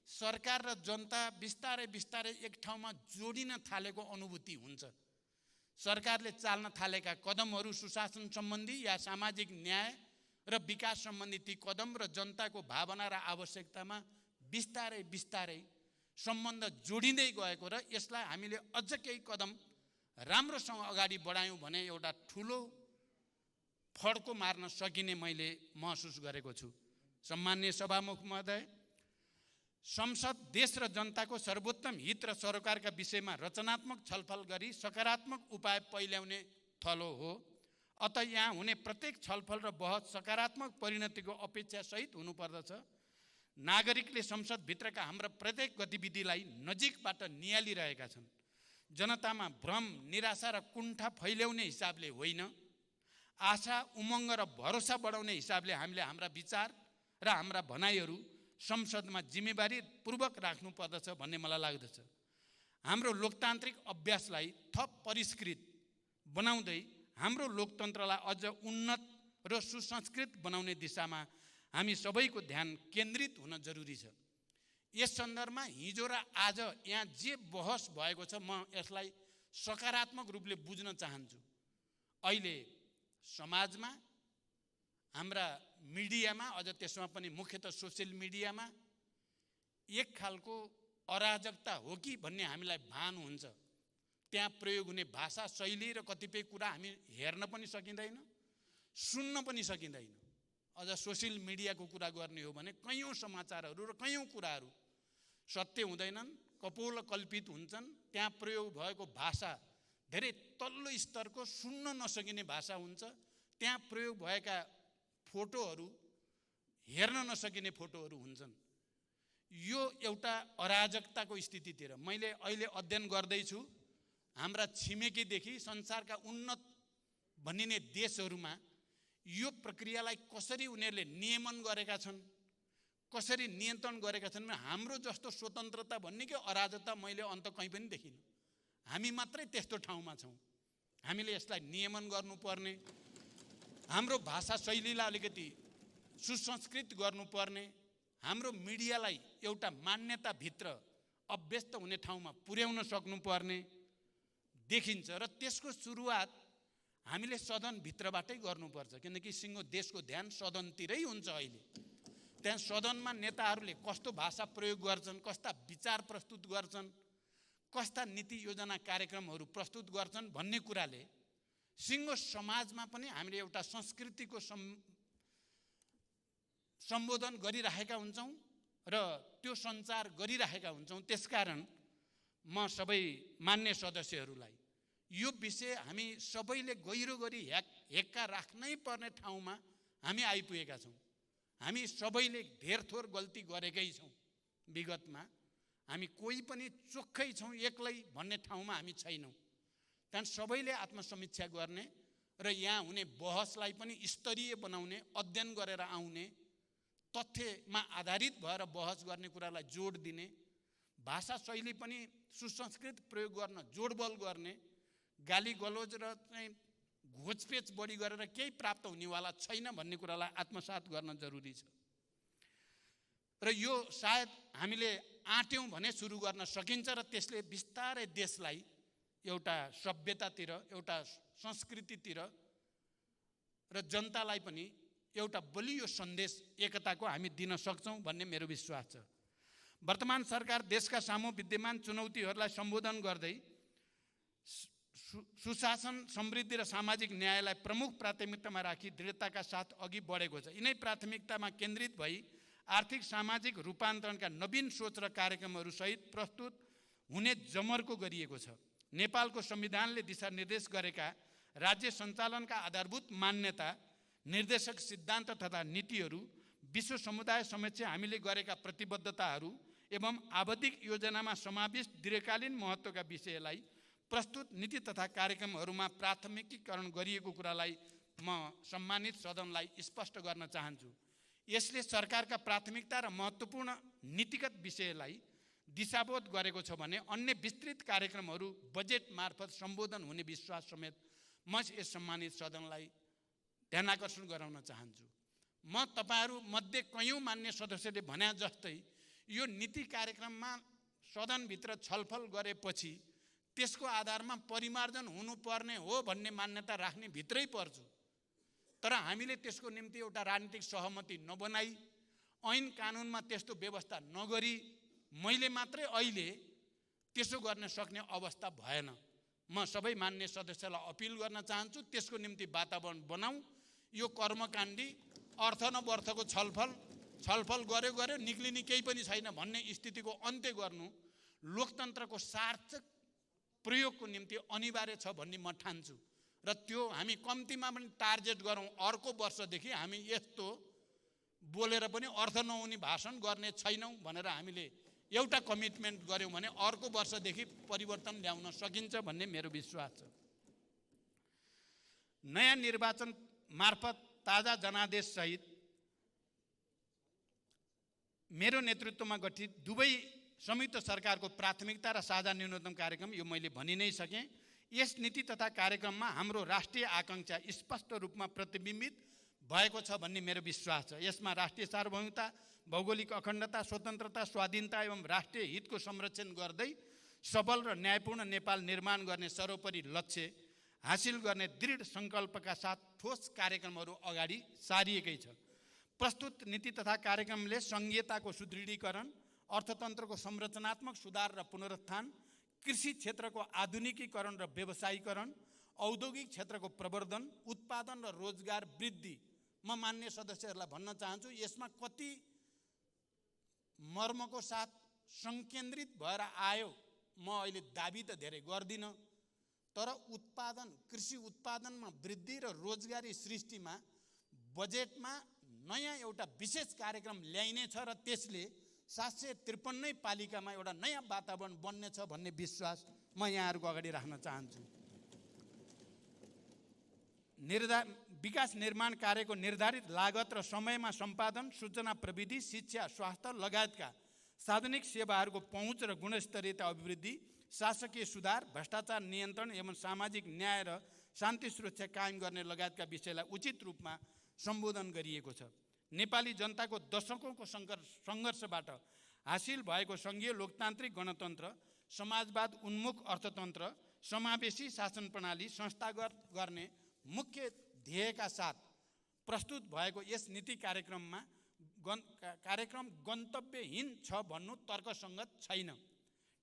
सरकार र जनता बिस्तारै बिस्तारै एक ठाउँमा जोडिन थालेको अनुभूति हुन्छ। सरकारले चाल्न थालेका कदमहरू सुशासन सम्बन्धी या सामाजिक न्याय र विकास सम्बन्धी ती कदम र जनताको भावना र आवश्यकतामा बिस्तारै बिस्तारै सम्बन्ध जोडिँदै गएको र यसलाई हामीले अझ केही कदम राम्रोसँग अगाडि बढायौँ भने एउटा ठुलो फड्को मार्न सकिने मैले महसुस गरेको छु। सम्माननीय सभामुख महोदय, संसद देश र जनताको सर्वोत्तम हित र सरोकारका विषयमा रचनात्मक छलफल गरी सकारात्मक उपाय पहिल्याउने थलो हो। अत यहाँ हुने प्रत्येक छलफल र बहस सकारात्मक परिणतिको अपेक्षा सहित हुनुपर्दछ। नागरिकले संसदभित्रका हाम्रा प्रत्येक गतिविधिलाई नजिकबाट नियालिरहेका छन्। जनतामा भ्रम, निराशा र कुण्ठा फैल्याउने हिसाबले होइन, आशा, उमङ्ग र भरोसा बढाउने हिसाबले हामीले हाम्रा विचार र हाम्रा भनाइहरू संसदमा जिम्मेवारी पूर्वक राख्नुपर्दछ भन्ने मलाई लाग्दछ। हाम्रो लोकतान्त्रिक अभ्यासलाई थप परिष्कृत बनाउँदै हाम्रो लोकतन्त्रलाई अझ उन्नत र सुसंस्कृत बनाउने दिशामा हामी सबैको ध्यान केन्द्रित हुन जरुरी छ। यस सन्दर्भमा हिजो र आज यहाँ जे बहस भएको छ, म यसलाई सकारात्मक रूपले बुझ्न चाहन्छु। अहिले समाजमा, हाम्रा मिडियामा, अझ त्यसमा पनि मुख्यतः सोसियल मिडियामा एक खालको अराजकता हो कि भन्ने हामीलाई भान हुन्छ। त्यहाँ प्रयोग हुने भाषा शैली र कतिपय कुरा हामी हेर्न पनि सकिँदैन, सुन्न पनि सकिँदैन। अझ सोसियल मिडियाको कुरा गर्ने हो भने कयौँ समाचारहरू र कयौँ कुराहरू सत्य हुँदैनन्, कपोल कल्पित हुन्छन्। त्यहाँ प्रयोग भएको भाषा धेरै तल्लो स्तरको, सुन्न नसकिने भाषा हुन्छ। त्यहाँ प्रयोग भएका फोटोहरू हेर्न नसकिने फोटोहरू हुन्छन्। यो एउटा अराजकताको स्थितितिर मैले अहिले अध्ययन गर्दैछु। हाम्रा छिमेकीदेखि संसारका उन्नत भनिने देशहरूमा यो प्रक्रियालाई कसरी उनीहरूले नियमन गरेका छन्, कसरी नियन्त्रण गरेका छन्। हाम्रो जस्तो स्वतन्त्रता भन्ने कि अराजकता मैले अन्त कहीँ पनि देखिनँ। हामी मात्रै त्यस्तो ठाउँमा छौँ। हामीले यसलाई नियमन गर्नुपर्ने, हाम्रो भाषा शैलीलाई अलिकति सुसंस्कृत गर्नुपर्ने, हाम्रो मिडियालाई एउटा मान्यताभित्र अभ्यस्त हुने ठाउँमा पुर्याउन सक्नुपर्ने देखिन्छ। र त्यसको सुरुवात हामीले सदनभित्रबाटै गर्नुपर्छ, किनकि सिङ्गो देशको ध्यान सदनतिरै हुन्छ। अहिले त्यहाँ सदनमा नेताहरूले कस्तो भाषा प्रयोग गर्छन्, कस्ता विचार प्रस्तुत गर्छन्, कस्ता नीति योजना कार्यक्रमहरू प्रस्तुत गर्छन् भन्ने कुराले सिङ्गो समाजमा पनि हामीले एउटा संस्कृतिको सम्बोधन गरिरहेका हुन्छौँ र त्यो सञ्चार गरिरहेका हुन्छौँ। त्यसकारण म सबै मान्य सदस्यहरूलाई यो विषय हामी सबैले गहिरो गरी हेक्का राख्नै पर्ने ठाउँमा हामी आइपुगेका छौँ। हामी सबैले धेर थोर गल्ती गरेकै छौँ। विगतमा हामी कोही पनि चोखै छौँ एक्लै भन्ने ठाउँमा हामी छैनौँ। त्यहाँ सबैले आत्मसमीक्षा गर्ने र यहाँ हुने बहसलाई पनि स्तरीय बनाउने, अध्ययन गरेर आउने, तथ्यमा आधारित भएर बहस गर्ने कुरालाई जोड दिने, भाषा शैली पनि सुसंस्कृत प्रयोग गर्न जोडबल गर्ने, गाली गलोज र चाहिँ घोचपेच बढी गरेर केही प्राप्त हुनेवाला छैन भन्ने कुरालाई आत्मसात गर्न जरुरी छ। र यो सायद हामीले आँट्यौँ भने सुरु गर्न सकिन्छ र त्यसले बिस्तारै देशलाई एउटा सभ्यतातिर, एउटा संस्कृतितिर र जनतालाई पनि एउटा बलियो सन्देश एकताको हामी दिन सक्छौँ भन्ने मेरो विश्वास छ। वर्तमान सरकार देशका सामु विद्यमान चुनौतीहरूलाई सम्बोधन गर्दै सुशासन, समृद्धि र सामाजिक न्यायलाई प्रमुख प्राथमिकतामा राखी दृढताका साथ अघि बढेको छ। यिनै प्राथमिकतामा केन्द्रित भई आर्थिक सामाजिक रूपान्तरणका नवीन सोच र कार्यक्रमहरू सहित प्रस्तुत हुने जमर्को गरिएको छ। नेपालको संविधानले दिशानिर्देश गरेका राज्य सञ्चालनका आधारभूत मान्यता, निर्देशक सिद्धान्त तथा नीतिहरू, विश्व समुदाय समक्ष हामीले गरेका प्रतिबद्धताहरू एवं आवधिक योजनामा समाविष्ट दीर्घकालीन महत्त्वका विषयलाई प्रस्तुत नीति तथा कार्यक्रमहरूमा प्राथमिकीकरण गरिएको कुरालाई म सम्मानित सदनलाई स्पष्ट गर्न चाहन्छु। यसले सरकारका प्राथमिकता र महत्त्वपूर्ण नीतिगत विषयलाई दिशाबोध गरेको छ भने अन्य विस्तृत कार्यक्रमहरू बजेट मार्फत सम्बोधन हुने विश्वास समेत म यस सम्मानित सदनलाई ध्यानाकर्षण गराउन चाहन्छु। म तपाईहरू मध्ये कयौं मान्य सदस्यले भने जस्तै यो नीति कार्यक्रममा सदनभित्र छलफल गरेपछि त्यसको आधारमा परिमार्जन हुनुपर्ने हो भन्ने मान्यता राख्ने भित्रै पर्छु। तर हामीले त्यसको निम्ति एउटा राजनीतिक सहमति नबनाई, ऐन कानुनमा त्यस्तो व्यवस्था नगरी मैले मात्रै अहिले त्यसो गर्न सक्ने अवस्था भएन। म सबै मान्य सदस्यलाई अपिल गर्न चाहन्छु, त्यसको निम्ति वातावरण बनाऊ। यो कर्मकाण्डी अर्थ नवर्थको छलफल गर्यो निक्लिने केही पनि छैन भन्ने स्थितिको अन्त्य गर्नु लोकतन्त्रको सार्थक प्रयोगको निम्ति अनिवार्य छ भन्ने म ठान्छु। र त्यो हामी कम्तीमा पनि टार्गेट गरौँ, अर्को वर्षदेखि हामी यस्तो बोलेर पनि अर्थ नहुने भाषण गर्ने छैनौँ भनेर हामीले एउटा कमिटमेन्ट गर्यौँ भने अर्को वर्षदेखि परिवर्तन ल्याउन सकिन्छ भन्ने मेरो विश्वास छ। नयाँ निर्वाचन मार्फत ताजा जनादेश सहित मेरो नेतृत्वमा गठित दुवै संयुक्त सरकारको प्राथमिकता र साझा न्यूनतम कार्यक्रम यो मैले भनि नै सकेँ। यस नीति तथा कार्यक्रममा हाम्रो राष्ट्रिय आकांक्षा स्पष्ट रूपमा प्रतिबिम्बित भएको छ भन्ने मेरो विश्वास छ। यसमा राष्ट्रिय सार्वभौमिकता, भौगोलिक अखण्डता, स्वतन्त्रता, स्वाधीनता एवं राष्ट्रिय हितको संरक्षण गर्दै सबल र न्यायपूर्ण नेपाल निर्माण गर्ने सर्वोपरि लक्ष्य हासिल गर्ने दृढ सङ्कल्पका साथ ठोस कार्यक्रमहरू अगाडि सारिएकै छ। प्रस्तुत नीति तथा कार्यक्रमले सङ्घीयताको सुदृढीकरण, अर्थतन्त्रको संरचनात्मक सुधार र पुनरुत्थान, कृषि क्षेत्रको आधुनिकीकरण र व्यवसायीकरण, औद्योगिक क्षेत्रको प्रवर्धन, उत्पादन र रोजगार वृद्धि, म मान्य सदस्यहरूलाई भन्न चाहन्छु यसमा कति मर्मको साथ संकेन्द्रित भएर आयो म अहिले दाबी त धेरै गर्दिनँ, तर उत्पादन, कृषि उत्पादनमा वृद्धि र रोजगारी सृष्टिमा बजेटमा नयाँ एउटा विशेष कार्यक्रम ल्याइनेछ र त्यसले 753 पालिकामा एउटा नयाँ वातावरण बन्नेछ भन्ने विश्वास म यहाँहरूको अगाडि राख्न चाहन्छु। विकास निर्माण कार्यको निर्धारित लागत र समयमा सम्पादन, सूचना प्रविधि, शिक्षा, स्वास्थ्य लगायतका सार्वजनिक सेवाहरूको पहुँच र गुणस्तरीयता अभिवृद्धि, शासकीय सुधार, भ्रष्टाचार नियन्त्रण एवं सामाजिक न्याय र शान्ति सुरक्षा कायम गर्ने लगायतका विषयलाई उचित रूपमा सम्बोधन गरिएको छ। नेपाली जनताको दशकौँको सङ्घर्षबाट हासिल भएको सङ्घीय लोकतान्त्रिक गणतन्त्र, समाजवाद उन्मुख अर्थतन्त्र, समावेशी शासन प्रणाली संस्थागत गर्ने मुख्य ध्येयका साथ प्रस्तुत भएको यस नीति कार्यक्रम गन्तव्यहीन छ भन्नु तर्कसङ्गत छैन।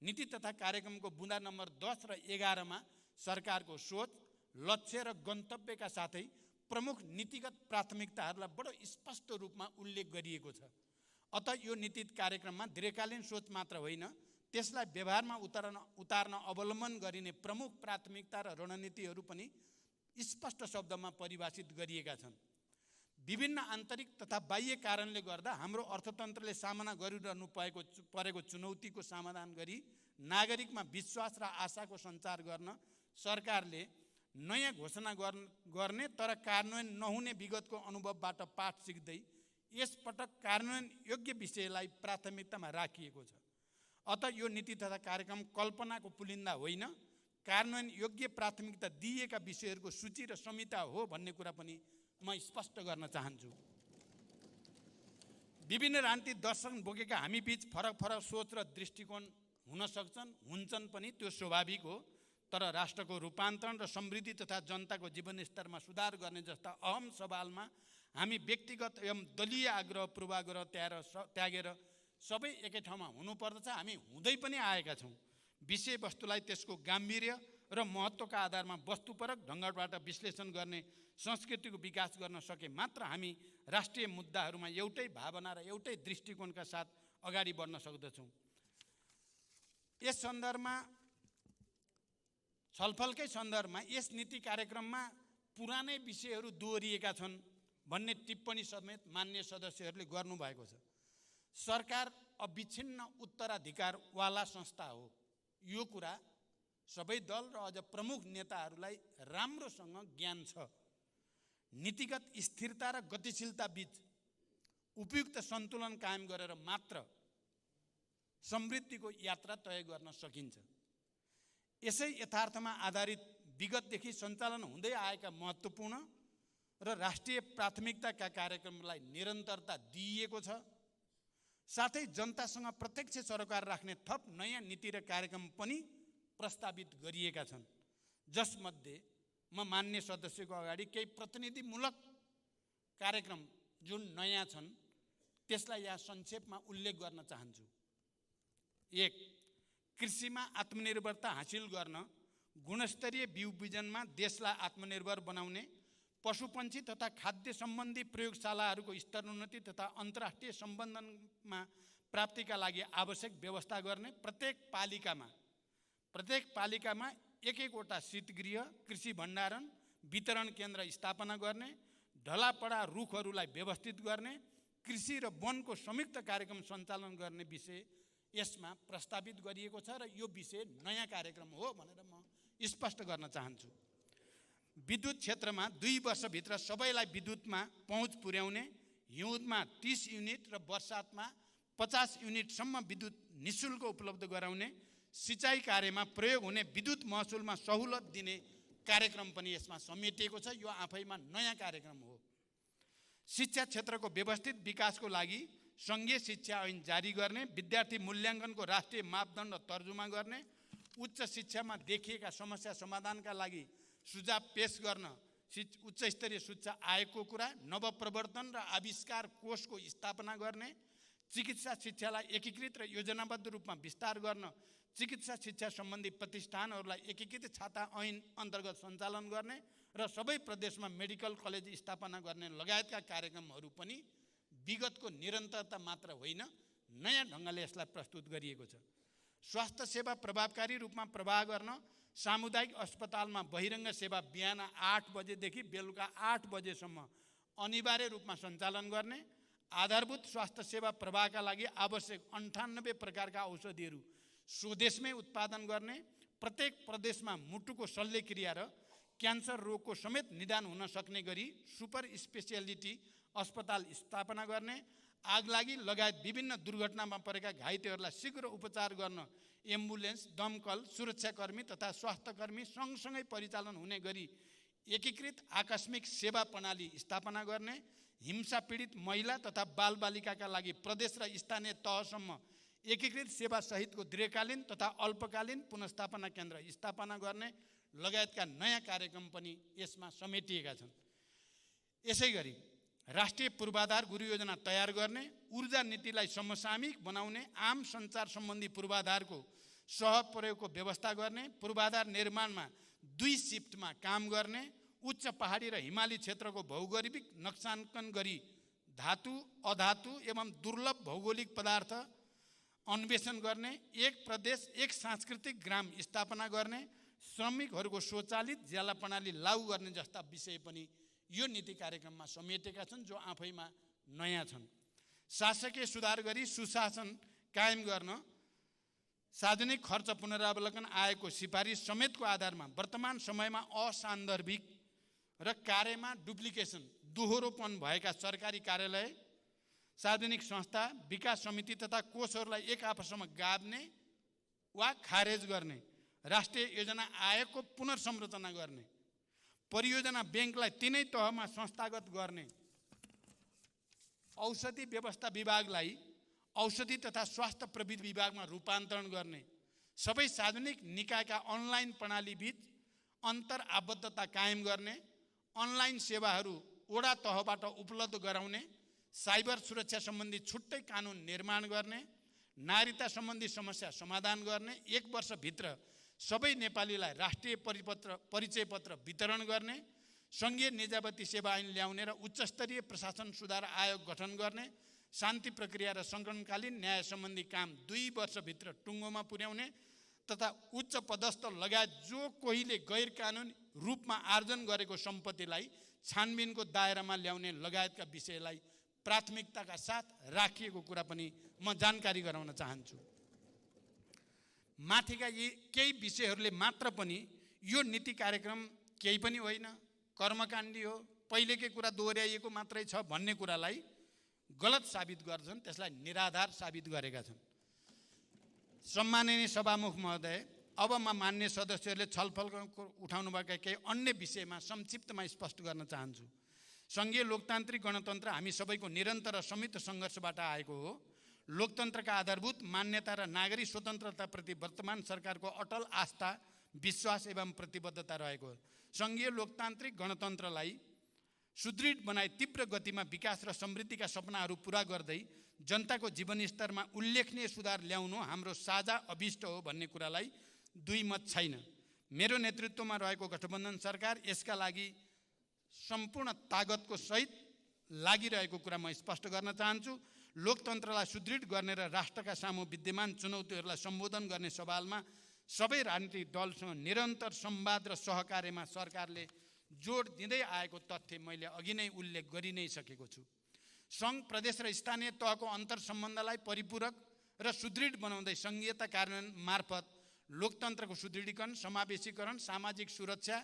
नीति तथा कार्यक्रमको बुँदा नम्बर 10 र 11मा सरकारको सोच, लक्ष्य र गन्तव्यका साथै प्रमुख नीतिगत प्राथमिकताहरूलाई बडो स्पष्ट रूपमा उल्लेख गरिएको छ। अत यो नीति कार्यक्रममा दीर्घकालीन सोच मात्र होइन, त्यसलाई व्यवहारमा उतार्न अवलम्बन गरिने प्रमुख प्राथमिकता र रणनीतिहरू पनि स्पष्ट शब्दमा परिभाषित गरिएका छन्। विभिन्न आन्तरिक तथा बाह्य कारणले गर्दा हाम्रो अर्थतन्त्रले सामना गरिरहनु परेको चुनौतीको समाधान गरी नागरिकमा विश्वास र आशाको सञ्चार गर्न सरकारले नयाँ घोषणा गर्ने तर कार्यान्वयन नहुने विगतको अनुभवबाट पाठ सिक्दै यसपटक कार्यान्वयन योग्य विषयलाई प्राथमिकतामा राखिएको छ। अत यो नीति तथा कार्यक्रम कल्पनाको पुलिन्दा होइन, कार्यान्वयन योग्य प्राथमिकता दिएका विषयहरूको सूची र संहिता हो भन्ने कुरा पनि म स्पष्ट गर्न चाहन्छु। विभिन्न राजनीतिक दर्शन बोकेका हामी बीच फरक सोच र दृष्टिकोण हुन सक्छन्, हुन्छन् पनि, त्यो स्वाभाविक हो। तर राष्ट्रको रूपान्तरण र समृद्धि तथा जनताको जीवनस्तरमा सुधार गर्ने जस्ता अहम सवालमा हामी व्यक्तिगत एवं दलीय आग्रह पूर्वाग्रह त्यागेर सबै एकै ठाउँमा हुनुपर्दछ। हामी हुँदै पनि आएका छौँ। विषयवस्तुलाई त्यसको गाम्भीर्य र महत्त्वका आधारमा वस्तुपरक ढङ्गबाट विश्लेषण गर्ने संस्कृतिको विकास गर्न सके मात्र हामी राष्ट्रिय मुद्दाहरूमा एउटै भावना र एउटै दृष्टिकोणका साथ अगाडि बढ्न सक्दछौँ। यस सन्दर्भमा छलफलकै सन्दर्भमा यस नीति कार्यक्रममा पुरानै विषयहरू दोहोरिएका छन् भन्ने टिप्पणी समेत मान्य सदस्यहरूले गर्नुभएको छ। सरकार अविच्छिन्न उत्तराधिकारवाला संस्था हो, यो कुरा सबै दल र अझ प्रमुख नेताहरूलाई राम्रोसँग ज्ञान छ। नीतिगत स्थिरता र गतिशीलता बीच उपयुक्त सन्तुलन कायम गरेर मात्र समृद्धिको यात्रा तय गर्न सकिन्छ। यसै यथार्थमा आधारित विगतदेखि सञ्चालन हुँदै आएका महत्त्वपूर्ण र राष्ट्रिय प्राथमिकताका कार्यक्रमलाई निरन्तरता दिइएको छ। साथै जनतासँग प्रत्यक्ष सरोकार राख्ने थप नयाँ नीति र कार्यक्रम पनि प्रस्तावित गरिएका छन्, जसमध्ये म मान्य सदस्यको अगाडि केही प्रतिनिधिमूलक कार्यक्रम जुन नयाँ छन् त्यसलाई यहाँ संक्षेपमा उल्लेख गर्न चाहन्छु। 1. कृषिमा आत्मनिर्भरता हासिल गर्न गुणस्तरीय बिउ बिजनमा देशलाई आत्मनिर्भर बनाउने, पशुपन्छी तथा खाद्य सम्बन्धी प्रयोगशालाहरूको स्तरोन्नति तथा अन्तर्राष्ट्रिय सम्बन्धनमा प्राप्तिका लागि आवश्यक व्यवस्था गर्ने, प्रत्येक पालिकामा एक-एकवटा शीतगृह, कृषि भण्डारण वितरण केन्द्र स्थापना गर्ने, ढलापडा रुखहरूलाई व्यवस्थित गर्ने, कृषि र वनको संयुक्त कार्यक्रम सञ्चालन गर्ने विषय यसमा प्रस्तावित गरिएको छ र यो विषय नयाँ कार्यक्रम हो भनेर म स्पष्ट गर्न चाहन्छु। विद्युत क्षेत्रमा 2 वर्षभित्र सबैलाई विद्युतमा पहुँच पुर्याउने, हिउँदमा 30 युनिट र वर्षातमा 50 युनिटसम्म विद्युत निःशुल्क उपलब्ध गराउने, सिँचाइ कार्यमा प्रयोग हुने विद्युत महसुलमा सहुलत दिने कार्यक्रम पनि यसमा समेटिएको छ। यो आफैमा नयाँ कार्यक्रम हो। शिक्षा क्षेत्रको व्यवस्थित विकासको लागि सङ्घीय शिक्षा ऐन जारी गर्ने, विद्यार्थी मूल्याङ्कनको राष्ट्रिय मापदण्ड तर्जुमा गर्ने, उच्च शिक्षामा देखिएका समस्या समाधानका लागि सुझाव पेश गर्न उच्च स्तरीय शिक्षा आयोगको कुरा, नवप्रवर्तन र आविष्कार कोषको स्थापना गर्ने, चिकित्सा शिक्षालाई एकीकृत र योजनाबद्ध रूपमा विस्तार गर्न चिकित्सा शिक्षा सम्बन्धी प्रतिष्ठानहरूलाई एकीकृत छाता ऐन अन्तर्गत सञ्चालन गर्ने र सबै प्रदेशमा मेडिकल कलेज स्थापना गर्ने लगायतका कार्यक्रमहरू पनि विगतको निरन्तरता मात्र होइन, नयाँ ढङ्गले यसलाई प्रस्तुत गरिएको छ। स्वास्थ्य सेवा प्रभावकारी रूपमा प्रवाह गर्न सामुदायिक अस्पतालमा बहिरङ्ग सेवा बिहान 8 बजेदेखि बेलुका 8 बजेसम्म अनिवार्य रूपमा सञ्चालन गर्ने, आधारभूत स्वास्थ्य सेवा प्रवाहका लागि आवश्यक 98 प्रकारका औषधिहरू स्वदेशमै उत्पादन गर्ने, प्रत्येक प्रदेशमा मुटुको शल्यक्रिया र क्यान्सर रोगको समेत निदान हुन सक्ने गरी सुपर स्पेसियालिटी अस्पताल स्थापना गर्ने, आगलागी लगायत विभिन्न दुर्घटनामा परेका घाइतेहरूलाई शीघ्र उपचार गर्न एम्बुलेन्स, दमकल, सुरक्षाकर्मी तथा स्वास्थ्यकर्मी सँगसँगै परिचालन हुने गरी एकीकृत आकस्मिक सेवा प्रणाली स्थापना गर्ने, हिंसा पीडित महिला तथा बालबालिकाका लागि प्रदेश र स्थानीय तहसम्म एकीकृत सेवा सहितको दीर्घकालीन तथा अल्पकालीन पुनर्स्थापना केन्द्र स्थापना गर्ने लगायतका नयाँ कार्यक्रम पनि यसमा समेटिएका छन्। यसै गरी राष्ट्रिय पूर्वाधार गुरु योजना तयार गर्ने, ऊर्जा नीतिलाई समसामयिक बनाउने, आम सञ्चार सम्बन्धी पूर्वाधारको सहप्रयोगको व्यवस्था गर्ने, पूर्वाधार निर्माणमा 2 शिफ्टमा काम गर्ने, उच्च पहाडी र हिमाली क्षेत्रको भौगोलिक नक्साङ्कन गरी धातु, अधातु एवं दुर्लभ भौगोलिक पदार्थ अन्वेषण गर्ने, एक प्रदेश एक सांस्कृतिक ग्राम स्थापना गर्ने, श्रमिकहरूको स्वचालित ज्याला प्रणाली लागू गर्ने जस्ता विषय पनि यो नीति कार्यक्रममा समेटेका छन्, जो आफैमा नयाँ छन्। शासकीय सुधार गरी सुशासन कायम गर्न, सार्वजनिक खर्च पुनरावलोकन आयोगको सिफारिस समेतको आधारमा वर्तमान समयमा असान्दर्भिक र कार्यमा डुप्लिकेसन दोहोरोपन भएका सरकारी कार्यालय, सार्वजनिक संस्था, विकास समिति तथा कोषहरूलाई एक आपसमा गाभ्ने वा खारेज गर्ने, राष्ट्रिय योजना आयोगको पुनर्संरचना गर्ने, परियोजना ब्याङ्कलाई 3 तहमा संस्थागत गर्ने, औषधि व्यवस्था विभागलाई औषधि तथा स्वास्थ्य प्रविधि विभागमा रूपान्तरण गर्ने, सबै सार्वजनिक निकायका अनलाइन प्रणालीबीच अन्तर आबद्धता कायम गर्ने, अनलाइन सेवाहरू वडा तहबाट उपलब्ध गराउने, साइबर सुरक्षा सम्बन्धी छुट्टै कानुन निर्माण गर्ने, नागरिकता सम्बन्धी समस्या समाधान गर्ने, 1 वर्षभित्र सबै नेपालीलाई राष्ट्रिय परिचय पत्र वितरण गर्ने, सङ्घीय निजाबती सेवा ऐन ल्याउने र उच्चस्तरीय प्रशासन सुधार आयोग गठन गर्ने, शान्ति प्रक्रिया र सङ्कटकालीन न्याय सम्बन्धी काम 2 वर्षभित्र टुङ्गोमा पुर्याउने, तथा उच्च पदस्थ लगायत जो कोहीले गैर कानुनी रूपमा आर्जन गरेको सम्पत्तिलाई छानबिनको दायरामा ल्याउने लगायतका विषयलाई प्राथमिकताका साथ राखिएको कुरा पनि म जानकारी गराउन चाहन्छु। माथिका यी केही विषयहरूले मात्र पनि यो नीति कार्यक्रम केही पनि होइन, कर्मकाण्डी हो, पहिलेकै कुरा दोहोर्याइएको मात्रै छ भन्ने कुरालाई गलत साबित गर्छन्, त्यसलाई निराधार साबित गरेका छन्। सम्माननीय सभामुख महोदय, अब म मान्य सदस्यहरूले छलफल उठाउनुभएका केही अन्य विषयमा संक्षिप्तमा स्पष्ट गर्न चाहन्छु। सङ्घीय लोकतान्त्रिक गणतन्त्र हामी सबैको निरन्तर र संयुक्त सङ्घर्षबाट आएको हो। लोकतन्त्रका आधारभूत मान्यता र नागरिक स्वतन्त्रताप्रति वर्तमान सरकारको अटल आस्था, विश्वास एवं प्रतिबद्धता रहेको हो। सङ्घीय लोकतान्त्रिक गणतन्त्रलाई सुदृढ बनाई तीव्र गतिमा विकास र समृद्धिका सपनाहरू पुरा गर्दै जनताको जीवनस्तरमा उल्लेखनीय सुधार ल्याउनु हाम्रो साझा अभिष्ट हो भन्ने कुरालाई दुई मत छैन। मेरो नेतृत्वमा रहेको गठबन्धन सरकार यसका लागि सम्पूर्ण तागतको सहित लागिरहेको कुरा म स्पष्ट गर्न चाहन्छु। लोकतन्त्रलाई सुदृढ गर्ने र राष्ट्रका सामु विद्यमान चुनौतीहरूलाई सम्बोधन गर्ने सवालमा सबै राजनीतिक दलसँग निरन्तर संवाद र सहकार्यमा सरकारले जोड दिँदै आएको तथ्य मैले अघि नै उल्लेख गरि नै सकेको छु। सङ्घ, प्रदेश र स्थानीय तहको अन्तर सम्बन्धलाई परिपूरक र सुदृढ बनाउँदै सङ्घीयता कार्यान्वयन मार्फत लोकतन्त्रको सुदृढीकरण, समावेशीकरण, सामाजिक सुरक्षा,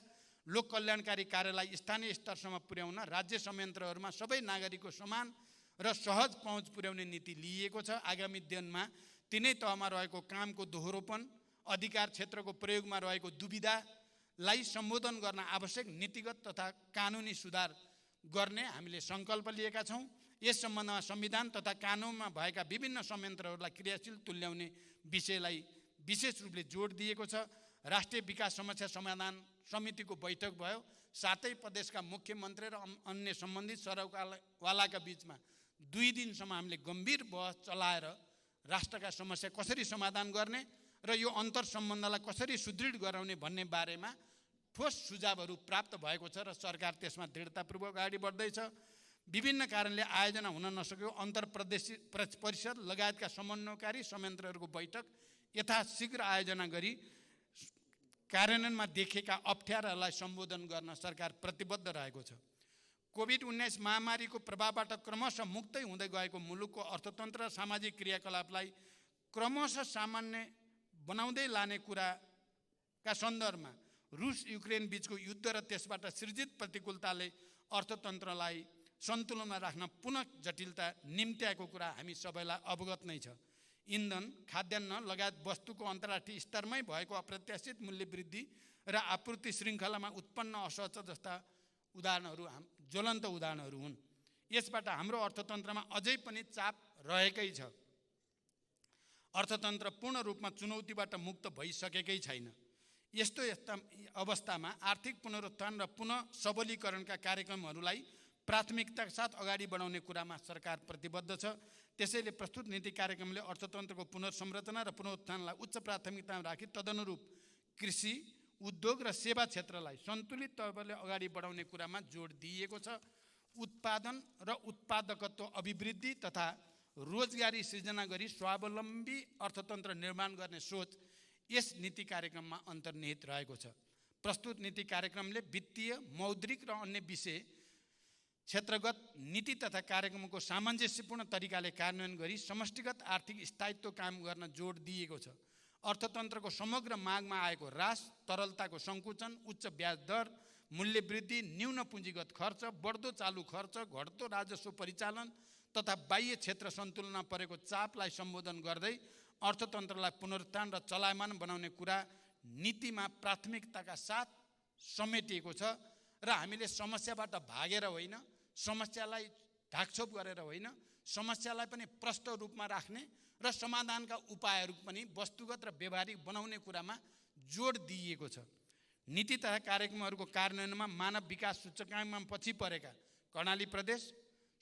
लोक कल्याणकारी कार्यलाई स्थानीय स्तरसम्म पुर्याउन राज्य संयन्त्रहरूमा सबै नागरिकको समान र सहज पहुँच पुर्याउने नीति लिइएको छ। आगामी दिनमा तिनै तहमा रहेको कामको दोहोरोपन, अधिकार क्षेत्रको प्रयोगमा रहेको दुविधालाई सम्बोधन गर्न आवश्यक नीतिगत तथा कानुनी सुधार गर्ने हामीले सङ्कल्प लिएका छौँ। यस सम्बन्धमा संविधान तथा कानुनमा भएका विभिन्न संयन्त्रहरूलाई क्रियाशील तुल्याउने विषयलाई विशेष रूपले जोड दिएको छ। राष्ट्रिय विकास समस्या समाधान समितिको बैठक भयो। सातै प्रदेशका मुख्यमन्त्री र अन्य सम्बन्धित सरकारवालाका बीचमा 2 दिनसम्म हामीले गम्भीर बहस चलाएर राष्ट्रका समस्या कसरी समाधान गर्ने र यो अन्तर सम्बन्धलाई कसरी सुदृढ गराउने भन्ने बारेमा ठोस सुझावहरू प्राप्त भएको छ र सरकार त्यसमा दृढतापूर्वक अगाडि बढ्दैछ। विभिन्न कारणले आयोजना हुन नसकेको अन्तर प्रदेशीय परिषद लगायतका समन्वयकारी संयन्त्रहरूको बैठक यथाशीघ्र आयोजना गरी कार्यान्वयनमा देखेका अप्ठ्यारालाई सम्बोधन गर्न सरकार प्रतिबद्ध रहेको छ। कोभिड-19 महामारीको प्रभावबाट क्रमशः मुक्तै हुँदै गएको मुलुकको अर्थतन्त्र र सामाजिक क्रियाकलापलाई क्रमशः सामान्य बनाउँदै लाने कुराका सन्दर्भमा रुस युक्रेन बीचको युद्ध र त्यसबाट सृजित प्रतिकूलताले अर्थतन्त्रलाई सन्तुलनमा राख्न पुनः जटिलता निम्त्याएको कुरा हामी सबैलाई अवगत नै छ। इन्धन, खाद्यान्न लगायत वस्तुको अन्तर्राष्ट्रिय स्तरमै भएको अप्रत्याशित मूल्य वृद्धि र आपूर्ति श्रृङ्खलामा उत्पन्न असहज जस्ता उदाहरणहरू ज्वलन्त उदाहरणहरू हुन्। यसबाट हाम्रो अर्थतन्त्रमा अझै पनि चाप रहेकै छ। अर्थतन्त्र पूर्ण रूपमा चुनौतीबाट मुक्त भइसकेकै छैन। यस्तो अवस्थामा आर्थिक पुनरुत्थान र पुनः सबलीकरणका कार्यक्रमहरूलाई प्राथमिकताका साथ अगाडि बढाउने कुरामा सरकार प्रतिबद्ध छ। त्यसैले प्रस्तुत नीति कार्यक्रमले अर्थतन्त्रको पुनर्संरचना र पुनरुत्थानलाई उच्च प्राथमिकतामा राखी तदनुरूप कृषि, उद्योग र सेवा क्षेत्रलाई सन्तुलित तवरले अगाडि बढाउने कुरामा जोड दिइएको छ। उत्पादन र उत्पादकत्व अभिवृद्धि तथा रोजगारी सृजना गरी स्वावलम्बी अर्थतन्त्र निर्माण गर्ने सोच यस नीति कार्यक्रममा अन्तर्निहित रहेको छ। प्रस्तुत नीति कार्यक्रमले वित्तीय, मौद्रिक र अन्य विषय क्षेत्रगत नीति तथा कार्यक्रमको सामञ्जस्यपूर्ण तरिकाले कार्यान्वयन गरी समष्टिगत आर्थिक स्थायित्व कायम गर्न जोड दिएको छ। अर्थतन्त्रको समग्र मागमा आएको ह्रास, तरलताको सङ्कुचन, उच्च ब्याज दर, मूल्य वृद्धि, न्यून पुँजीगत खर्च, बढ्दो चालु खर्च, घट्दो राजस्व परिचालन तथा बाह्य क्षेत्र सन्तुलनमा परेको चापलाई सम्बोधन गर्दै अर्थतन्त्रलाई पुनरुत्थान र चलायमान बनाउने कुरा नीतिमा प्राथमिकताका साथ समेटिएको छ र हामीले समस्याबाट भागेर होइन, समस्यालाई ढाकछोप गरेर होइन, समस्यालाई पनि प्रष्ट रूपमा राख्ने र समाधानका उपायहरू पनि वस्तुगत र व्यवहारिक बनाउने कुरामा जोड दिइएको छ। नीति तथा कार्यक्रमहरूको कार्यान्वयनमा मानव विकास सूचकाङ्कमा पछि परेका कर्णाली प्रदेश,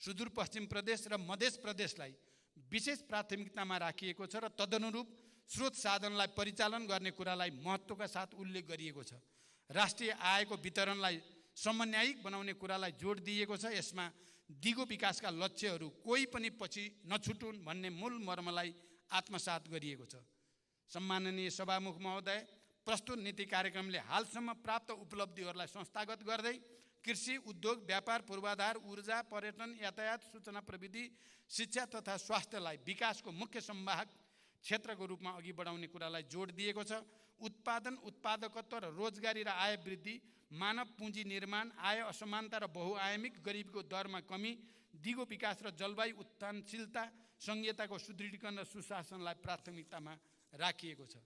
सुदूरपश्चिम प्रदेश र मध्य प्रदेशलाई विशेष प्राथमिकतामा राखिएको छ र तदनुरूप स्रोत साधनलाई परिचालन गर्ने कुरालाई महत्त्वका साथ उल्लेख गरिएको छ। राष्ट्रिय आयको वितरणलाई समन्वयिक बनाउने कुरालाई जोड दिएको छ। यसमा दिगो विकासका लक्ष्यहरू कोही पनि पछि नछुटुन् भन्ने मूल मर्मलाई आत्मसात गरिएको छ। सम्माननीय सभामुख महोदय, प्रस्तुत नीति कार्यक्रमले हालसम्म प्राप्त उपलब्धिहरूलाई संस्थागत गर्दै कृषि, उद्योग, व्यापार, पूर्वाधार, ऊर्जा, पर्यटन, यातायात, सूचना प्रविधि, शिक्षा तथा स्वास्थ्यलाई विकासको मुख्य संवाहक क्षेत्रको रूपमा अघि बढाउने कुरालाई जोड दिएको छ। उत्पादन, उत्पादकत्व र रोजगारी र आय वृद्धि, मानव पुँजी निर्माण, आय असमानता र बहुआयामिक गरिबीको दरमा कमी, दिगो विकास र जलवायु उत्थानशीलता, संघीयताको सुदृढीकरण र सुशासनलाई प्राथमिकतामा राखिएको छ।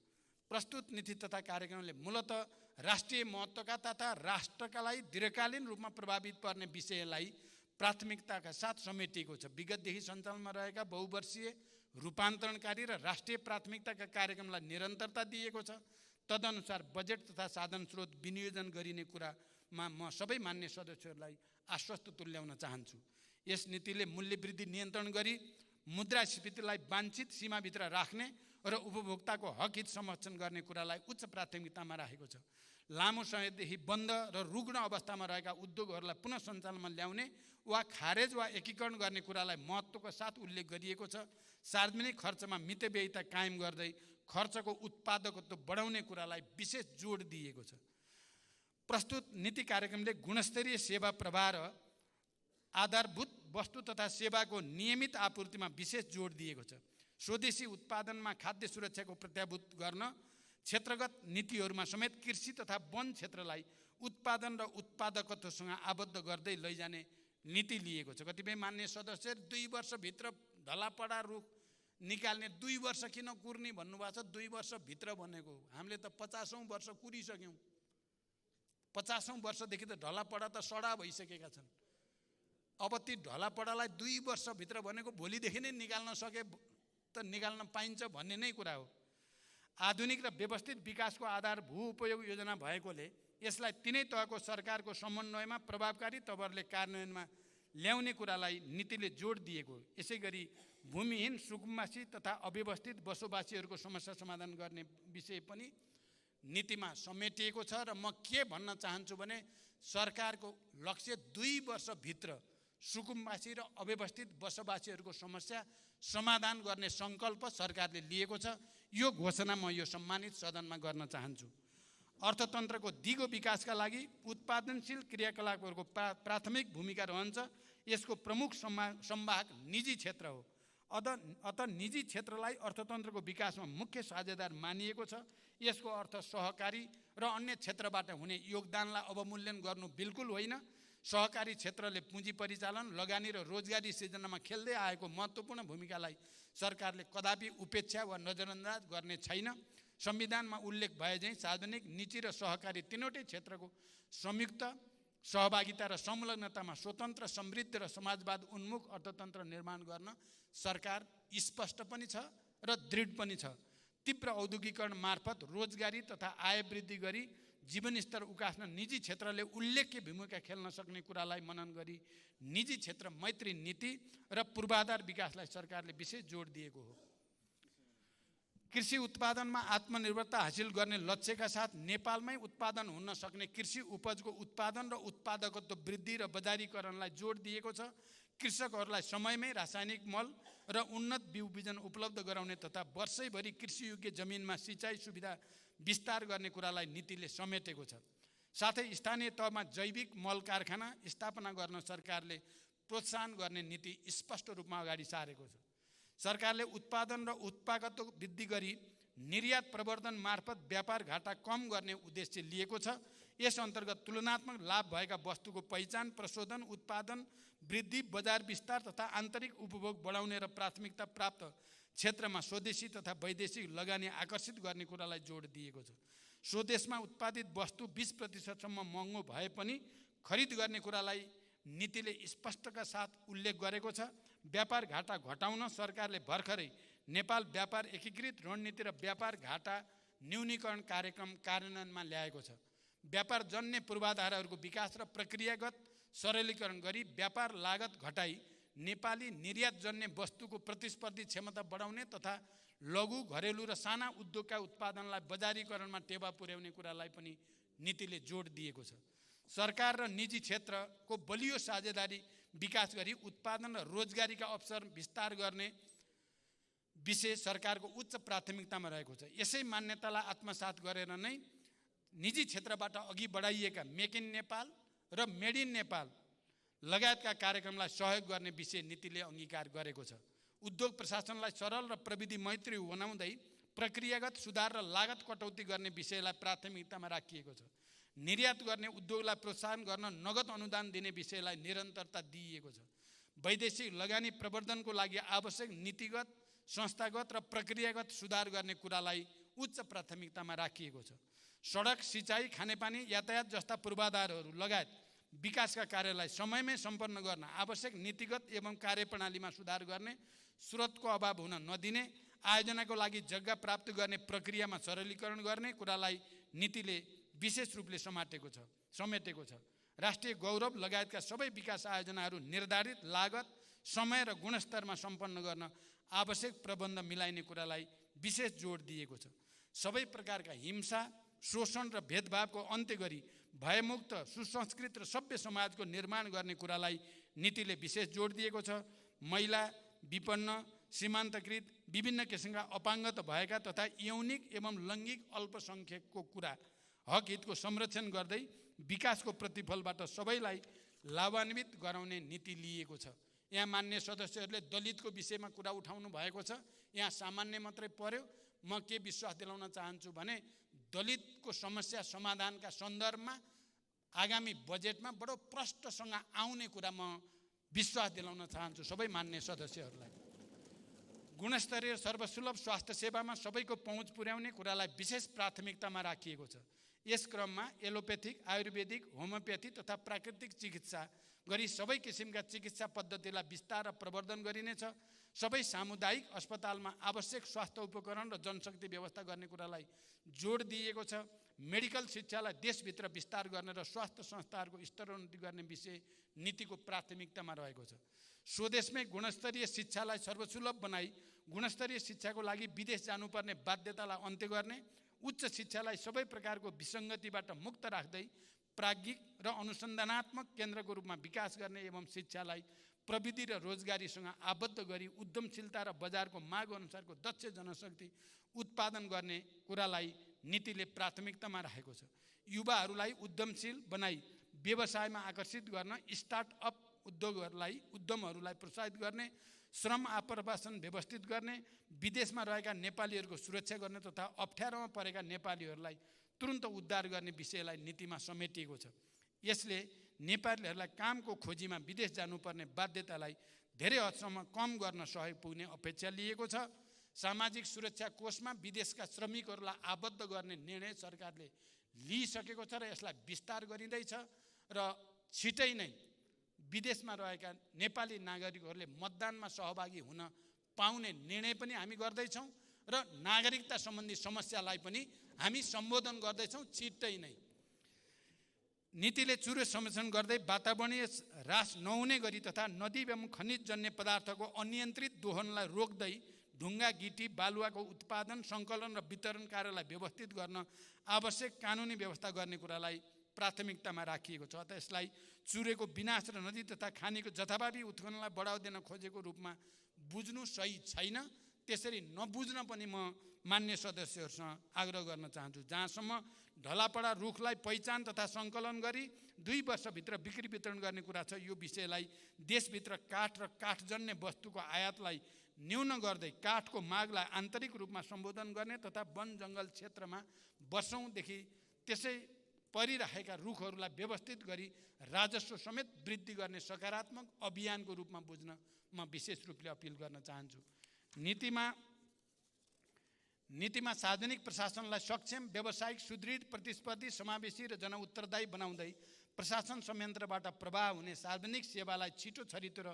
प्रस्तुत नीति तथा कार्यक्रमले मूलतः राष्ट्रिय महत्त्वका तथा राष्ट्रका लागि दीर्घकालीन रूपमा प्रभावित पर्ने विषयलाई प्राथमिकताका साथ समेटिएको छ। विगतदेखि सञ्चालनमा रहेका बहुवर्षीय रूपान्तरणकारी र राष्ट्रिय प्राथमिकताका कार्यक्रमलाई निरन्तरता दिएको छ। तदनुसार बजेट तथा साधन स्रोत विनियोजन गरिने कुरामा म सबै मान्य सदस्यहरूलाई आश्वस्त तुल्याउन चाहन्छु। यस नीतिले मूल्य वृद्धि नियन्त्रण गरी मुद्रास्फीतिलाई वाञ्छित सीमाभित्र राख्ने र उपभोक्ताको हक हित संरक्षण गर्ने कुरालाई उच्च प्राथमिकतामा राखेको छ। लामो समयदेखि बन्द र रुग्ण अवस्थामा रहेका उद्योगहरूलाई पुनः सञ्चालनमा ल्याउने वा खारेज वा एकीकरण गर्ने कुरालाई महत्त्वको साथ उल्लेख गरिएको छ। सार्वजनिक खर्चमा मितव्ययिता कायम गर्दै खर्चको उत्पादकत्व बढाउने कुरालाई विशेष जोड दिएको छ। प्रस्तुत नीति कार्यक्रमले गुणस्तरीय सेवा प्रवाह र आधारभूत वस्तु तथा सेवाको नियमित आपूर्तिमा विशेष जोड दिएको छ। स्वदेशी उत्पादनमा खाद्य सुरक्षाको प्रत्याभूत गर्न क्षेत्रगत नीतिहरूमा समेत कृषि तथा वन क्षेत्रलाई उत्पादन र उत्पादकत्वसँग आबद्ध गर्दै लैजाने नीति लिएको छ। कतिपय मान्य सदस्य 2 वर्षभित्र ढलापडा रुख निकाल्ने 2 वर्ष किन कुर्ने भन्नुभएको छ। 2 वर्षभित्र भनेको हामीले त 50औं वर्ष कुरिसक्यौँ। 50औं वर्षदेखि त ढलापडा त सडा भइसकेका छन्। अब ती ढलापडालाई 2 वर्षभित्र भनेको भोलिदेखि नै निकाल्न सके त निकाल्न पाइन्छ भन्ने नै कुरा हो। आधुनिक र व्यवस्थित विकासको आधार भू उपयोग योजना भएकोले यसलाई तिनै तहको सरकारको समन्वयमा प्रभावकारी तवरले कार्यान्वयनमा ल्याउने कुरालाई नीतिले जोड दिएको हो। यसै गरी भूमिहीन, सुकुम्बासी तथा अव्यवस्थित बसोबासीहरूको समस्या समाधान गर्ने विषय पनि नीतिमा समेटिएको छ। र म के भन्न चाहन्छु भने सरकारको लक्ष्य 2 वर्षभित्र सुकुम्बासी र अव्यवस्थित बसोबासीहरूको समस्या समाधान गर्ने सङ्कल्प सरकारले लिएको छ। यो घोषणा म यो सम्मानित सदनमा गर्न चाहन्छु। अर्थतन्त्रको दिगो विकासका लागि उत्पादनशील क्रियाकलापहरूको प्राथमिक भूमिका रहन्छ। यसको प्रमुख संवाहक निजी क्षेत्र हो। अत निजी क्षेत्रलाई अर्थतन्त्रको विकासमा मुख्य साझेदार मानिएको छ। यसको अर्थ सहकारी र अन्य क्षेत्रबाट हुने योगदानलाई अवमूल्यन गर्नु बिल्कुल होइन। सहकारी क्षेत्रले पुँजी परिचालन, लगानी र रोजगारी सिर्जनामा खेल्दै आएको महत्त्वपूर्ण भूमिकालाई सरकारले कदापि उपेक्षा वा नजरअन्दाज गर्ने छैन। संविधानमा उल्लेख भए झैँ सार्वजनिक, निजी र सहकारी तीनवटै क्षेत्रको संयुक्त सहभागिता र संलग्नतामा स्वतन्त्र, समृद्ध र समाजवाद उन्मुख अर्थतन्त्र निर्माण गर्न सरकार स्पष्ट पनि छ र दृढ पनि छ। तीव्र औद्योगिकरण मार्फत रोजगारी तथा आय वृद्धि गरी जीवनस्तर उकास्न निजी क्षेत्रले उल्लेख्य भूमिका खेल्न सक्ने कुरालाई मनन गरी निजी क्षेत्र मैत्री नीति र पूर्वाधार विकासलाई सरकारले विशेष जोड दिएको हो। कृषि उत्पादनमा आत्मनिर्भरता हासिल गर्ने लक्ष्यका साथ नेपालमै उत्पादन हुन सक्ने कृषि उपजको उत्पादन र उत्पादकत्व वृद्धि र बजारीकरणलाई जोड दिएको छ। कृषकहरूलाई समयमै रासायनिक मल र उन्नत बिउ बिजन उपलब्ध गराउने तथा वर्षैभरि कृषियोग्य जमिनमा सिँचाइ सुविधा विस्तार गर्ने कुरालाई नीतिले समेटेको छ। साथै स्थानीय तहमा जैविक मल कारखाना स्थापना गर्न सरकारले प्रोत्साहन गर्ने नीति स्पष्ट रूपमा अगाडि सारेको छ। सरकारले उत्पादन र उत्पादकत्व वृद्धि गरी निर्यात प्रवर्धन मार्फत व्यापार घाटा कम गर्ने उद्देश्य लिएको छ। यस अन्तर्गत तुलनात्मक लाभ भएका वस्तुको पहिचान, प्रशोधन, उत्पादन वृद्धि, बजार विस्तार तथा आन्तरिक उपभोग बढाउने र प्राथमिकता प्राप्त क्षेत्रमा स्वदेशी तथा वैदेशिक लगानी आकर्षित गर्ने कुरालाई जोड दिएको छ। स्वदेशमा उत्पादित वस्तु 20% महँगो भए पनि खरिद गर्ने कुरालाई नीतिले स्पष्टका साथ उल्लेख गरेको छ। व्यापार घाटा घटाउन सरकारले भर्खरै नेपाल व्यापार एकीकृत रणनीति र व्यापार घाटा न्यूनीकरण कार्यक्रम कार्यान्वयनमा ल्याएको छ। व्यापार जन्य पूर्वाधारहरूको विकास र प्रक्रियागत सरलीकरण गरी व्यापार लागत घटाई नेपाली निर्यात जन्य वस्तुको प्रतिस्पर्धी क्षमता बढाउने तथा लघु, घरेलु र साना उद्योगका उत्पादनलाई बजारीकरणमा टेवा पुर्याउने कुरालाई पनि नीतिले जोड दिएको छ। सरकार र निजी क्षेत्रको बलियो साझेदारी विकास गरी उत्पादन र रोजगारीका अवसर विस्तार गर्ने विषय सरकारको उच्च प्राथमिकतामा रहेको छ। यसै मान्यतालाई आत्मसात गरेर नै निजी क्षेत्रबाट अघि बढाइएका मेक इन नेपाल र मेड इन नेपाल लगायतका कार्यक्रमलाई सहयोग गर्ने विषय नीतिले अङ्गीकार गरेको छ। उद्योग प्रशासनलाई सरल र प्रविधि मैत्री बनाउँदै प्रक्रियागत सुधार र लागत कटौती गर्ने विषयलाई प्राथमिकतामा राखिएको छ। निर्यात गर्ने उद्योगलाई प्रोत्साहन गर्न नगद अनुदान दिने विषयलाई निरन्तरता दिइएको छ। वैदेशिक लगानी प्रवर्धनको लागि आवश्यक नीतिगत, संस्थागत र प्रक्रियागत सुधार गर्ने कुरालाई उच्च प्राथमिकतामा राखिएको छ। सडक, सिँचाइ, खानेपानी, यातायात जस्ता पूर्वाधारहरू लगायत विकासका कार्यलाई समयमै सम्पन्न गर्न आवश्यक नीतिगत एवं कार्यप्रणालीमा सुधार गर्ने, स्रोतको अभाव हुन नदिने, आयोजनाको लागि जग्गा प्राप्त गर्ने प्रक्रियामा सरलीकरण गर्ने कुरालाई नीतिले विशेष रूपले समेटेको छ। राष्ट्रिय गौरव लगायतका सबै विकास आयोजनाहरू निर्धारित लागत, समय र गुणस्तरमा सम्पन्न गर्न आवश्यक प्रबन्ध मिलाइने कुरालाई विशेष जोड दिएको छ। सबै प्रकारका हिंसा, शोषण र भेदभावको अन्त्य गरी भयमुक्त, सुसंस्कृत र सभ्य समाजको निर्माण गर्ने कुरालाई नीतिले विशेष जोड दिएको छ। महिला, विपन्न, सीमान्तकृत, विभिन्न किसिमका अपाङ्गता भएका तथा यौनिक एवं लैङ्गिक अल्पसङ्ख्यकको हक हितको संरक्षण गर्दै विकासको प्रतिफलबाट सबैलाई लाभान्वित गराउने नीति लिएको छ। यहाँ मान्य सदस्यहरूले दलितको विषयमा कुरा उठाउनु भएको छ। यहाँ सामान्य मात्रै पर्यो। म के विश्वास दिलाउन चाहन्छु भने दलितको समस्या समाधानका सन्दर्भमा आगामी बजेटमा बडो प्रष्टसँग आउने कुरा म विश्वास दिलाउन चाहन्छु सबै मान्य सदस्यहरूलाई। गुणस्तरीय सर्वसुलभ स्वास्थ्य सेवामा सबैको पहुँच पुर्याउने कुरालाई विशेष प्राथमिकतामा राखिएको छ। यस क्रममा एलोपेथिक, आयुर्वेदिक, होमियोपेथी तथा प्राकृतिक चिकित्सा गरी सबै किसिमका चिकित्सा पद्धतिलाई विस्तार र प्रवर्धन गरिनेछ। सबै सामुदायिक अस्पतालमा आवश्यक स्वास्थ्य उपकरण र जनशक्ति व्यवस्था गर्ने कुरालाई जोड दिएको छ। मेडिकल शिक्षालाई देशभित्र विस्तार गर्ने र स्वास्थ्य संस्थाहरूको स्तरोन्नति गर्ने विषय नीतिको प्राथमिकतामा रहेको छ। स्वदेशमै गुणस्तरीय शिक्षालाई सर्वसुलभ बनाई गुणस्तरीय शिक्षाको लागि विदेश जानुपर्ने बाध्यतालाई अन्त्य गर्ने, उच्च शिक्षालाई सबै प्रकारको विसङ्गतिबाट मुक्त राख्दै प्राज्ञिक र अनुसन्धानात्मक केन्द्रको रूपमा विकास गर्ने एवं शिक्षालाई प्रविधि र रोजगारीसँग आबद्ध गरी उद्यमशीलता र बजारको माग अनुसारको दक्ष जनशक्ति उत्पादन गर्ने कुरालाई नीतिले प्राथमिकतामा राखेको छ। युवाहरूलाई उद्यमशील बनाई व्यवसायमा आकर्षित गर्न, स्टार्टअप उद्यमहरूलाई प्रोत्साहित गर्ने, श्रम आप्रवासन व्यवस्थित गर्ने, विदेशमा रहेका नेपालीहरूको सुरक्षा गर्ने तथा अप्ठ्यारोमा परेका नेपालीहरूलाई तुरन्त उद्धार गर्ने विषयलाई नीतिमा समेटिएको छ। यसले नेपालीहरूलाई कामको खोजीमा विदेश जानुपर्ने बाध्यतालाई धेरै हदसम्म कम गर्न सहयोग पुग्ने अपेक्षा लिएको छ। सामाजिक सुरक्षा कोषमा विदेशका श्रमिकहरूलाई आबद्ध गर्ने निर्णय सरकारले लिइसकेको छ र यसलाई विस्तार गरिँदैछ र छिटै नै विदेशमा रहेका नेपाली नागरिकहरूले मतदानमा सहभागी हुन पाउने निर्णय पनि हामी गर्दैछौँ र नागरिकता सम्बन्धी समस्यालाई पनि हामी सम्बोधन गर्दैछौँ छिट्टै नै। नीतिले चुरे संरक्षण गर्दै वातावरणीय ह्रास नहुने गरी तथा नदी एवं खनिजजन्य पदार्थको अनियन्त्रित दोहनलाई रोक्दै ढुङ्गा, गिटी, बालुवाको उत्पादन, सङ्कलन र वितरण कार्यलाई व्यवस्थित गर्न आवश्यक कानुनी व्यवस्था गर्ने कुरालाई प्राथमिकतामा राखिएको छ। अतः यसलाई चुरेको विनाश र नदी तथा खानीको जथाभावी उत्खननलाई बढावा दिन खोजेको रूपमा बुझ्नु सही छैन। त्यसरी नबुझ्न पनि म मान्य सदस्यहरूसँग आग्रह गर्न चाहन्छु। जहाँसम्म ढलापडा रुखलाई पहिचान तथा सङ्कलन गरी 2 वर्षभित्र बिक्री वितरण गर्ने कुरा छ, यो विषयलाई देशभित्र काठ र काठजन्य वस्तुको आयातलाई न्यून गर्दै काठको मागलाई आन्तरिक रूपमा सम्बोधन गर्ने तथा वन जङ्गल क्षेत्रमा वर्षौँदेखि त्यसै परिरहेका रुखहरूलाई व्यवस्थित गरी राजस्व समेत वृद्धि गर्ने सकारात्मक अभियानको रूपमा बुझ्न म विशेष रूपले अपिल गर्न चाहन्छु। नीतिमा सार्वजनिक प्रशासनलाई सक्षम, व्यावसायिक, सुदृढ, प्रतिस्पर्धी, समावेशी र जनउत्तरदायी बनाउँदै प्रशासन संयन्त्रबाट प्रवाह हुने सार्वजनिक सेवालाई छिटो, छरितो र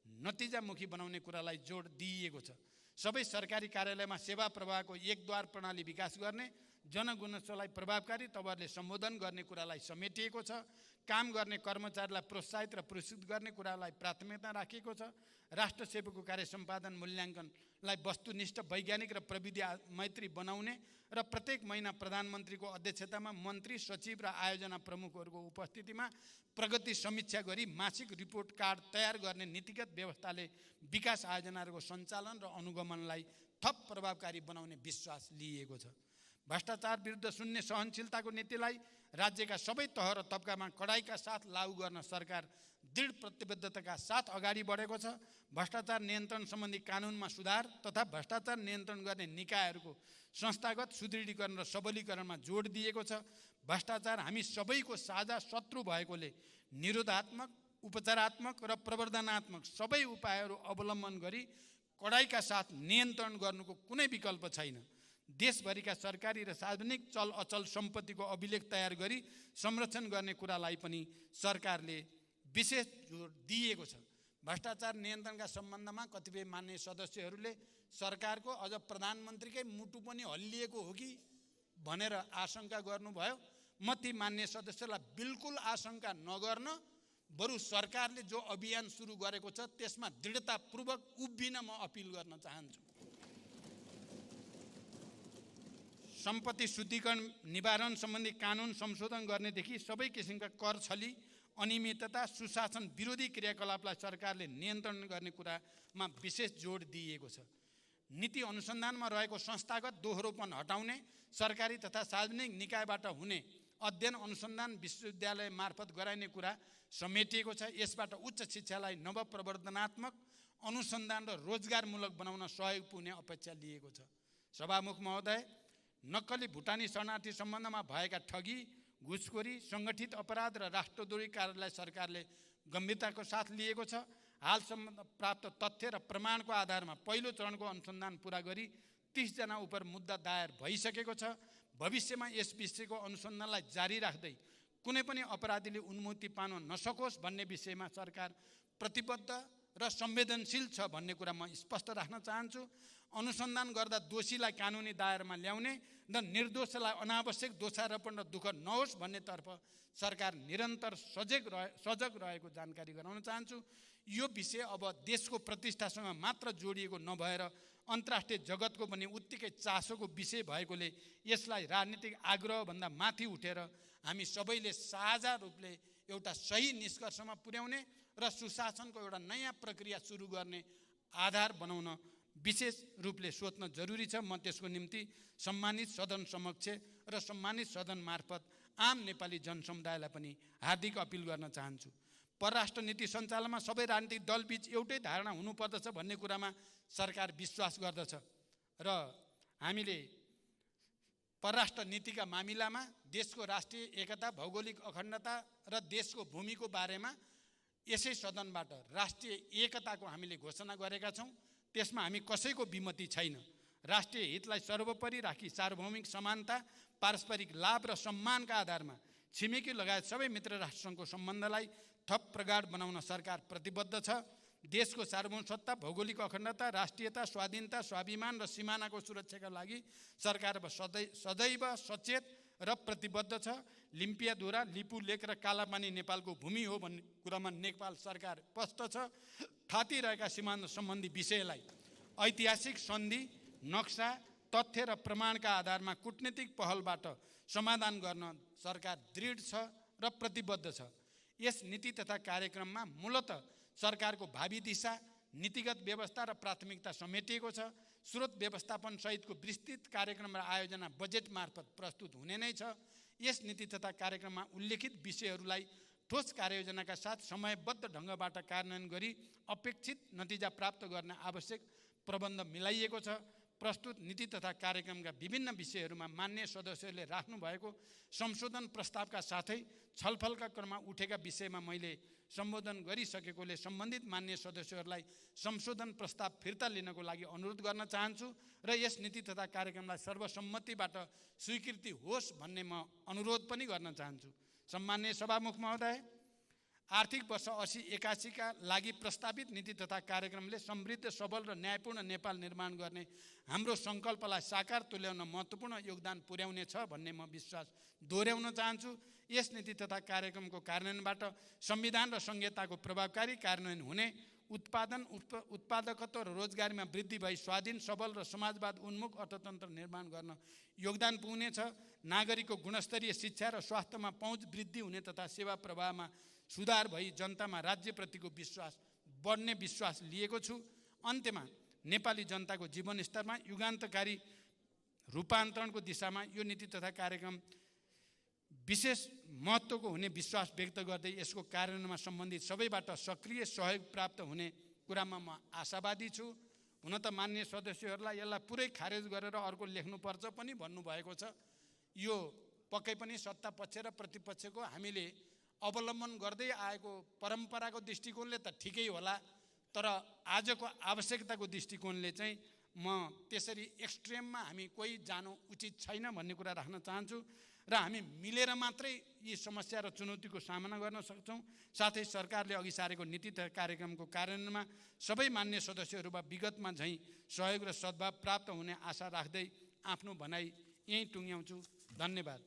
नतिजामुखी बनाउने कुरालाई जोड दिइएको छ। सबै सरकारी कार्यालयमा सेवा प्रवाहको एकद्वार प्रणाली विकास गर्ने, जनगुणस्तरलाई प्रभावकारी तवरले सम्बोधन गर्ने कुरालाई समेटिएको छ। काम गर्ने कर्मचारीलाई प्रोत्साहित र पुरस्कृत गर्ने कुरालाई प्राथमिकता राखिएको छ। राष्ट्र सेवाको कार्य सम्पादन मूल्याङ्कनलाई वस्तुनिष्ठ, वैज्ञानिक र प्रविधि मैत्री बनाउने र प्रत्येक महिना प्रधानमन्त्रीको अध्यक्षतामा मन्त्री, सचिव र आयोजना प्रमुखहरूको उपस्थितिमा प्रगति समीक्षा गरी मासिक रिपोर्ट कार्ड तयार गर्ने नीतिगत व्यवस्थाले विकास आयोजनाहरूको सञ्चालन र अनुगमनलाई थप प्रभावकारी बनाउने विश्वास लिएको छ। भ्रष्टाचार विरुद्ध शून्य सहनशीलताको नीतिलाई राज्यका सबै तह र तबकामा कडाइका साथ लागू गर्न सरकार दृढ प्रतिबद्धताका साथ अगाडि बढेको छ। भ्रष्टाचार नियन्त्रण सम्बन्धी कानुनमा सुधार तथा भ्रष्टाचार नियन्त्रण गर्ने निकायहरूको संस्थागत सुदृढीकरण र सबलीकरणमा जोड दिएको छ। भ्रष्टाचार हामी सबैको साझा शत्रु भएकोले निरोधात्मक, उपचारात्मक र प्रवर्धनात्मक सबै उपायहरू अवलम्बन गरी कडाइका साथ नियन्त्रण गर्नुको कुनै विकल्प छैन। देशभरिका सरकारी र सार्वजनिक चल अचल सम्पत्तिको अभिलेख तयार गरी संरक्षण गर्ने कुरालाई पनि सरकारले विशेष जोड दिएको छ। भ्रष्टाचार नियन्त्रणका सम्बन्धमा कतिपय मान्य सदस्यहरूले सरकारको अझ प्रधानमन्त्रीकै मुटु पनि हल्लिएको हो कि भनेर आशंका गर्नुभयो। म ती मान्य सदस्यलाई बिल्कुल आशंका नगर्न, बरु सरकारले जो अभियान सुरु गरेको छ त्यसमा दृढतापूर्वक उभिन म अपिल गर्न चाहन्छु। सम्पत्ति शुद्धिकरण निवारण सम्बन्धी कानुन संशोधन गर्नेदेखि सबै किसिमका कर छली, अनियमितता, सुशासन विरोधी क्रियाकलापलाई सरकारले नियन्त्रण गर्ने कुरामा विशेष जोड दिएको छ। नीति अनुसन्धानमा रहेको संस्थागत दोहोरोपन हटाउने, सरकारी तथा सार्वजनिक निकायबाट हुने अध्ययन अनुसन्धान विश्वविद्यालय मार्फत गराइने कुरा समेटिएको छ। यसबाट उच्च शिक्षालाई नवप्रवर्धनात्मक, अनुसन्धान र रोजगारमूलक बनाउन सहयोग पुग्ने अपेक्षा लिएको छ। सभामुख महोदय, नक्कली भुटानी शरणार्थी सम्बन्धमा भएका ठगी, घुसखोरी, सङ्गठित अपराध र राष्ट्रद्रोही कार्यलाई सरकारले गम्भीरताको साथ लिएको छ। हालसम्म प्राप्त तथ्य र प्रमाणको आधारमा पहिलो चरणको अनुसन्धान पुरा गरी 30 जना उप मुद्दा दायर भइसकेको छ। भविष्यमा यस विषयको अनुसन्धानलाई जारी राख्दै कुनै पनि अपराधीले उन्मुक्ति पाउन नसकोस् भन्ने विषयमा सरकार प्रतिबद्ध र संवेदनशील छ भन्ने कुरा म स्पष्ट राख्न चाहन्छु। अनुसन्धान गर्दा दोषीलाई कानुनी दायरामा ल्याउने र निर्दोषलाई अनावश्यक दोषारोपण र दुःख नहोस् भन्नेतर्फ सरकार निरन्तर सजग रहेको जानकारी गराउन चाहन्छु। यो विषय अब देशको प्रतिष्ठासँग मात्र जोडिएको नभएर अन्तर्राष्ट्रिय जगतको पनि उत्तिकै चासोको विषय भएकोले यसलाई राजनीतिक आग्रहभन्दा माथि उठेर हामी सबैले साझा रूपले एउटा सही निष्कर्षमा पुर्याउने र सुशासनको एउटा नयाँ प्रक्रिया सुरु गर्ने आधार बनाउन विशेष रूपले सोच्न जरुरी छ। म त्यसको निम्ति सम्मानित सदन समक्ष र सम्मानित सदन मार्फत आम नेपाली जनसमुदायलाई पनि हार्दिक अपिल गर्न चाहन्छु। परराष्ट्र नीति सञ्चालनमा सबै राजनीतिक दलबीच एउटै धारणा हुनुपर्दछ भन्ने कुरामा सरकार विश्वास गर्दछ र हामीले परराष्ट्र नीतिका मामिलामा देशको राष्ट्रिय एकता, भौगोलिक अखण्डता र देशको भूमिको बारेमा यसै सदनबाट राष्ट्रिय एकताको हामीले घोषणा गरेका छौँ। त्यसमा हामी कसैको विमति छैन। राष्ट्रिय हितलाई सर्वोपरि राखी सार्वभौमिक समानता, पारस्परिक लाभ र सम्मानका आधारमा छिमेकी लगायत सबै मित्र राष्ट्रसँगको सम्बन्धलाई थप प्रगाढ बनाउन सरकार प्रतिबद्ध छ। देशको सार्वभौमसत्ता, भौगोलिक अखण्डता, राष्ट्रियता, स्वाधीनता, स्वाभिमान र सिमानाको सुरक्षाका लागि सरकार सदैव सचेत र प्रतिबद्ध छ। लिम्पियाधुरा, लिपु लेक र कालापानी नेपालको भूमि हो भन्ने कुरामा नेपाल सरकार स्पष्ट छ। थातिरहेका सीमान्त सम्बन्धी विषयलाई ऐतिहासिक सन्धि, नक्सा, तथ्य र प्रमाणका आधारमा कूटनीतिक पहलबाट समाधान गर्न सरकार दृढ छ र प्रतिबद्ध छ। यस नीति तथा कार्यक्रममा मूलतः सरकारको भावी दिशा, नीतिगत व्यवस्था र प्राथमिकता समेटिएको छ। स्रोत व्यवस्थापन सहितको विस्तृत कार्यक्रम र आयोजना बजेट मार्फत प्रस्तुत हुने नै छ। यस नीति तथा कार्यक्रममा उल्लेखित विषयहरूलाई ठोस कार्ययोजनाका साथ समयबद्ध ढङ्गबाट कार्यान्वयन गरी अपेक्षित नतिजा प्राप्त गर्न आवश्यक प्रबन्ध मिलाइएको छ। प्रस्तुत नीति तथा कार्यक्रमका विभिन्न विषयहरूमा मान्य सदस्यहरूले राख्नुभएको संशोधन प्रस्तावका साथै छलफलका क्रममा उठेका विषयमा मैले सम्बोधन गरिसकेकोले सम्बन्धित मान्य सदस्यहरूलाई संशोधन प्रस्ताव फिर्ता लिनको लागि अनुरोध गर्न चाहन्छु र यस नीति तथा कार्यक्रमलाई सर्वसम्मतिबाट स्वीकृति होस् भन्ने म अनुरोध पनि गर्न चाहन्छु। सम्माननीय सभामुख महोदय, आर्थिक वर्ष 80-81 का लागि प्रस्तावित नीति तथा कार्यक्रमले समृद्ध, सबल र न्यायपूर्ण नेपाल निर्माण गर्ने हाम्रो सङ्कल्पलाई साकार तुल्याउन महत्त्वपूर्ण योगदान पुर्याउने छ भन्ने म विश्वास दोहोऱ्याउन चाहन्छु। यस नीति तथा कार्यक्रमको कार्यान्वयनबाट संविधान र संहिताको प्रभावकारी कार्यान्वयन हुने, उत्पादकत्व र रोजगारीमा वृद्धि भई स्वाधीन, सबल र समाजवाद उन्मुख अर्थतन्त्र निर्माण गर्न योगदान पुग्नेछ। नागरिकको गुणस्तरीय शिक्षा र स्वास्थ्यमा पहुँच वृद्धि हुने तथा सेवा प्रवाहमा सुधार भई जनतामा राज्यप्रतिको विश्वास बढ्ने विश्वास लिएको छु। अन्त्यमा नेपाली जनताको जीवनस्तरमा युगान्तकारी रूपान्तरणको दिशामा यो नीति तथा कार्यक्रम विशेष महत्त्वको हुने विश्वास व्यक्त गर्दै यसको कार्यान्वयनमा सम्बन्धित सबैबाट सक्रिय सहयोग प्राप्त हुने कुरामा म आशावादी छु। हुन त मान्य सदस्यहरूलाई यसलाई पुरै खारेज गरेर अर्को लेख्नुपर्छ पनि भन्नुभएको छ। यो पक्कै पनि सत्ता पक्ष र प्रतिपक्षको हामीले अवलम्बन गर्दै आएको परम्पराको दृष्टिकोणले त ठिकै होला, तर आजको आवश्यकताको दृष्टिकोणले चाहिँ म त्यसरी एक्सट्रिममा हामी कोही जानु उचित छैन भन्ने कुरा राख्न चाहन्छु र हामी मिलेर मात्रै यी समस्या र चुनौतीको सामना गर्न सक्छौँ। साथै सरकारले अघि सारेको नीति तथा कार्यक्रमको कार्यान्वयनमा सबै मान्य सदस्यहरूमा विगतमा झैँ सहयोग र सद्भाव प्राप्त हुने आशा राख्दै आफ्नो भनाइ यहीँ टुङ्ग्याउँछु। धन्यवाद।